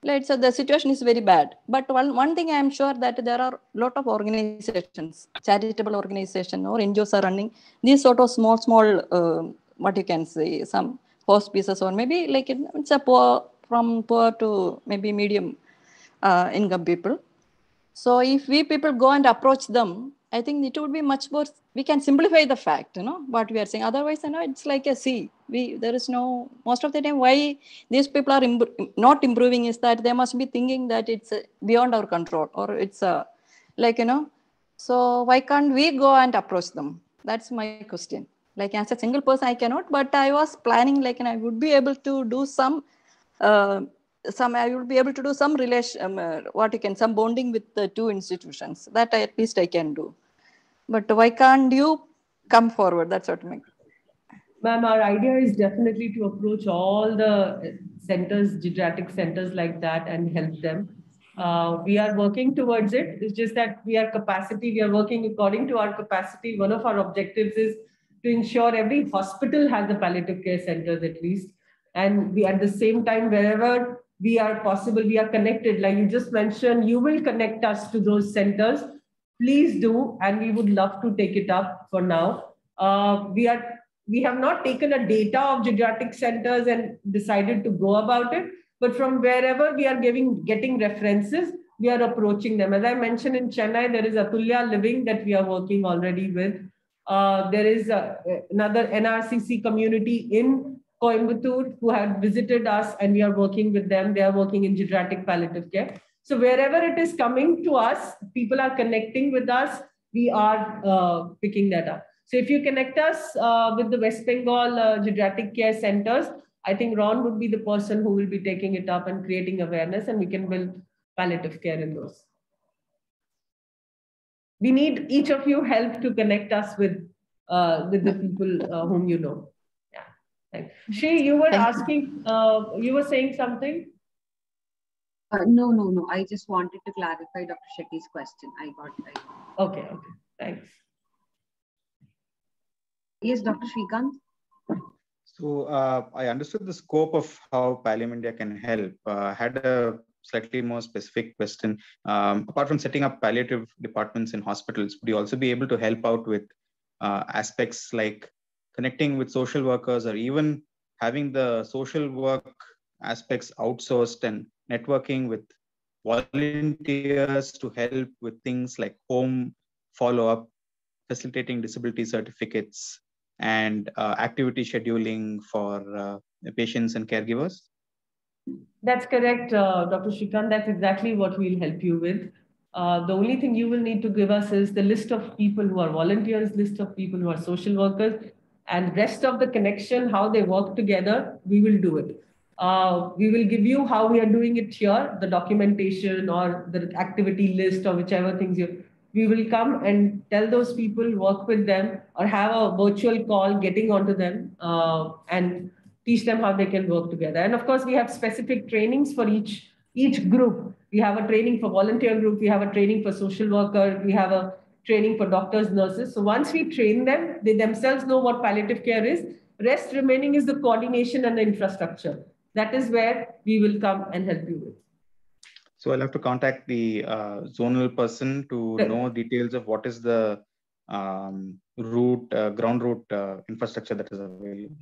let's say the situation is very bad. But one thing I am sure that there are a lot of organizations, charitable organizations or NGOs are running these sort of small, what you can say, some hospices, or maybe like it's a from poor to maybe medium income people. So if we people go and approach them, I think it would be much more, we can simplify the fact, what we are saying. Otherwise, it's like a sea. There is no, most of the time, why these people are not improving is that they must be thinking that it's beyond our control, or it's so why can't we go and approach them? That's my question. Like as a single person, I cannot, but I was planning, like, I would be able to do some, I will be able to do some relation, some bonding with the two institutions. That at least I can do. But why can't you come forward? That's what my. Ma'am, our idea is definitely to approach all the centers, geriatric centers like that, and help them. We are working towards it. It's just that we are working according to our capacity. One of our objectives is to ensure every hospital has a palliative care centers at least. And we, at the same time, wherever we are possible, we are connected. Like you just mentioned, you will connect us to those centers. Please do, and we would love to take it up for now. We have not taken a data of geriatric centers and decided to go about it, but from wherever we are getting references, we are approaching them. As I mentioned, in Chennai, there is Atulya Living that we are working already with. There is another NRCC community in Coimbatore who have visited us, and we are working with them. They are working in geriatric palliative care. So wherever it is coming to us, people are connecting with us, we are picking that up. So if you connect us with the West Bengal geriatric care centers, I think Ron would be the person who will be taking it up and creating awareness, and we can build palliative care in those. We need each of you help to connect us with the people whom you know. Yeah. Thanks. Shri, you were asking, you were saying something? No. I just wanted to clarify Dr. Shetty's question. I got it. Okay. Thanks. Yes, Dr. Srikanth. So I understood the scope of how Pallium India can help. Had a slightly more specific question. Apart from setting up palliative departments in hospitals, would you also be able to help out with aspects like connecting with social workers, or even having the social work aspects outsourced and networking with volunteers to help with things like home follow-up, facilitating disability certificates, and activity scheduling for patients and caregivers? That's correct, Dr. Srikanth. That's exactly what we'll help you with. The only thing you will need to give us is the list of people who are volunteers, list of people who are social workers, and rest of the connection, how they work together, we will do it. We will give you how we are doing it here, the documentation or the activity list or whichever things we will come and tell those people, work with them, or have a virtual call getting onto them and teach them how they can work together. And of course, we have specific trainings for each group. We have a training for volunteer group, we have a training for social worker, we have a training for doctors, nurses. So once we train them, they themselves know what palliative care is. Rest remaining is the coordination and the infrastructure. That is where we will come and help you with. So I'll have to contact the zonal person to know details of what is the ground route infrastructure that is available.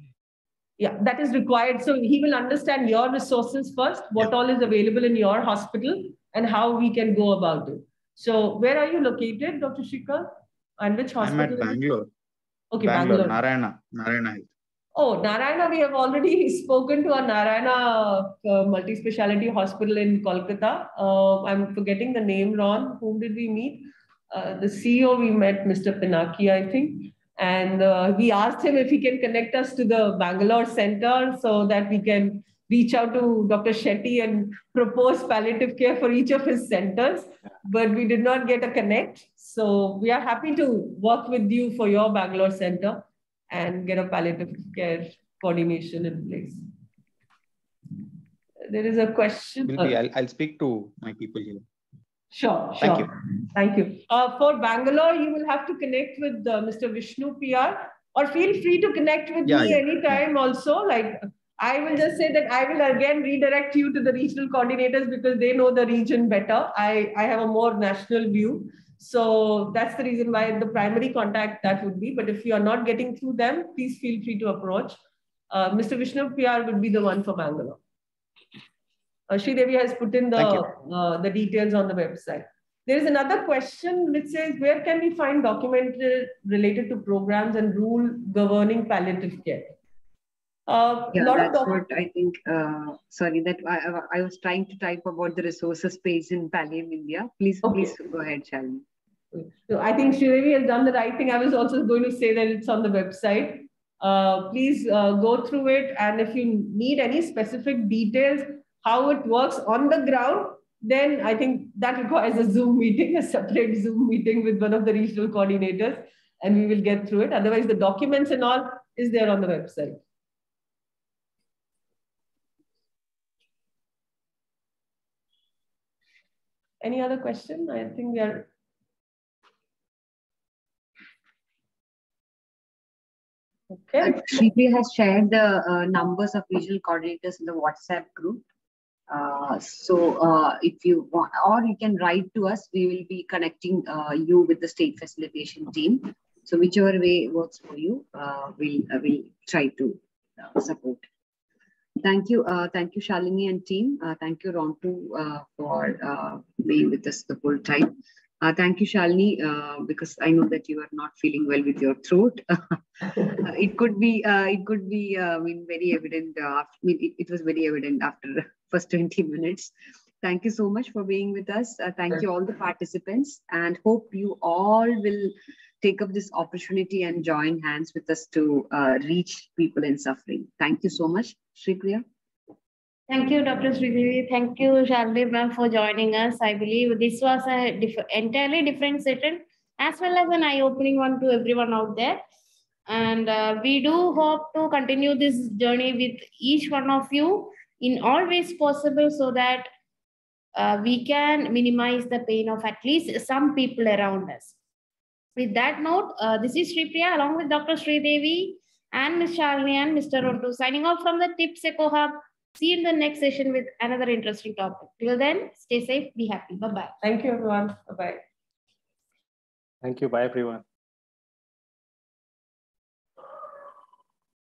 Yeah, that is required. So he will understand your resources first, what all is available in your hospital, and how we can go about it. So where are you located, Dr. Srikanth? And which hospital? I'm at Bangalore. Okay, Bangalore. Narayana Health. Oh, Narayana, we have already spoken to a Narayana multi-speciality hospital in Kolkata. I'm forgetting the name, Ron. Whom did we meet? The CEO we met, Mr. Pinaki, I think. And we asked him if he can connect us to the Bangalore center so that we can reach out to Dr. Shetty and propose palliative care for each of his centers, but we did not get a connect. So we are happy to work with you for your Bangalore center and get a palliative care coordination in place. There is a question. I'll speak to my people here. Sure. Thank you. Thank you. For Bangalore, you will have to connect with Mr. Vishnu PR, or feel free to connect with me anytime also. Like, I will just say that I will again redirect you to the regional coordinators because they know the region better. I have a more national view. So that's the reason why the primary contact that would be. But if you are not getting through them, please feel free to approach. Mr. Vishnu PR would be the one for Bangalore. Sridevi has put in the details on the website. There is another question which says, where can we find documented related to programs and rule governing palliative care? That's what I think. Sorry, that I was trying to type about the resources page in Pallium India. Please go ahead, Shalini. So I think Sridevi has done the right thing. I was also going to say that it's on the website. Please go through it. And if you need any specific details, how it works on the ground, then I think that requires a Zoom meeting, a separate Zoom meeting with one of the regional coordinators, and we will get through it. Otherwise, the documents and all is there on the website. Any other question? I think we are... Okay. Shripriya has shared the numbers of regional coordinators in the WhatsApp group. If you want, or you can write to us, we will be connecting you with the state facilitation team. So whichever way works for you, we'll try to support. Thank you, Shalini and team. Thank you, Rontu, for being with us the whole time. Thank you, Shalini, because I know that you are not feeling well with your throat. It could be, I mean, very evident. It was very evident after the first 20 minutes. Thank you so much for being with us. Thank you all the participants, and hope you all will take up this opportunity and join hands with us to reach people in suffering. Thank you so much, Shripriya. Thank you, Dr. Sridevi. Thank you, Shalini ma'am, for joining us. I believe this was an entirely different session, as well as an eye-opening one to everyone out there. And we do hope to continue this journey with each one of you in all ways possible, so that we can minimize the pain of at least some people around us. With that note, this is Shripriya along with Dr. Sridevi and Ms. Shalini and Mr. Rontu signing off from the Tips Eco Hub. See you in the next session with another interesting topic. Till then, stay safe, be happy. Bye-bye. Thank you, everyone. Bye-bye. Thank you. Bye, everyone.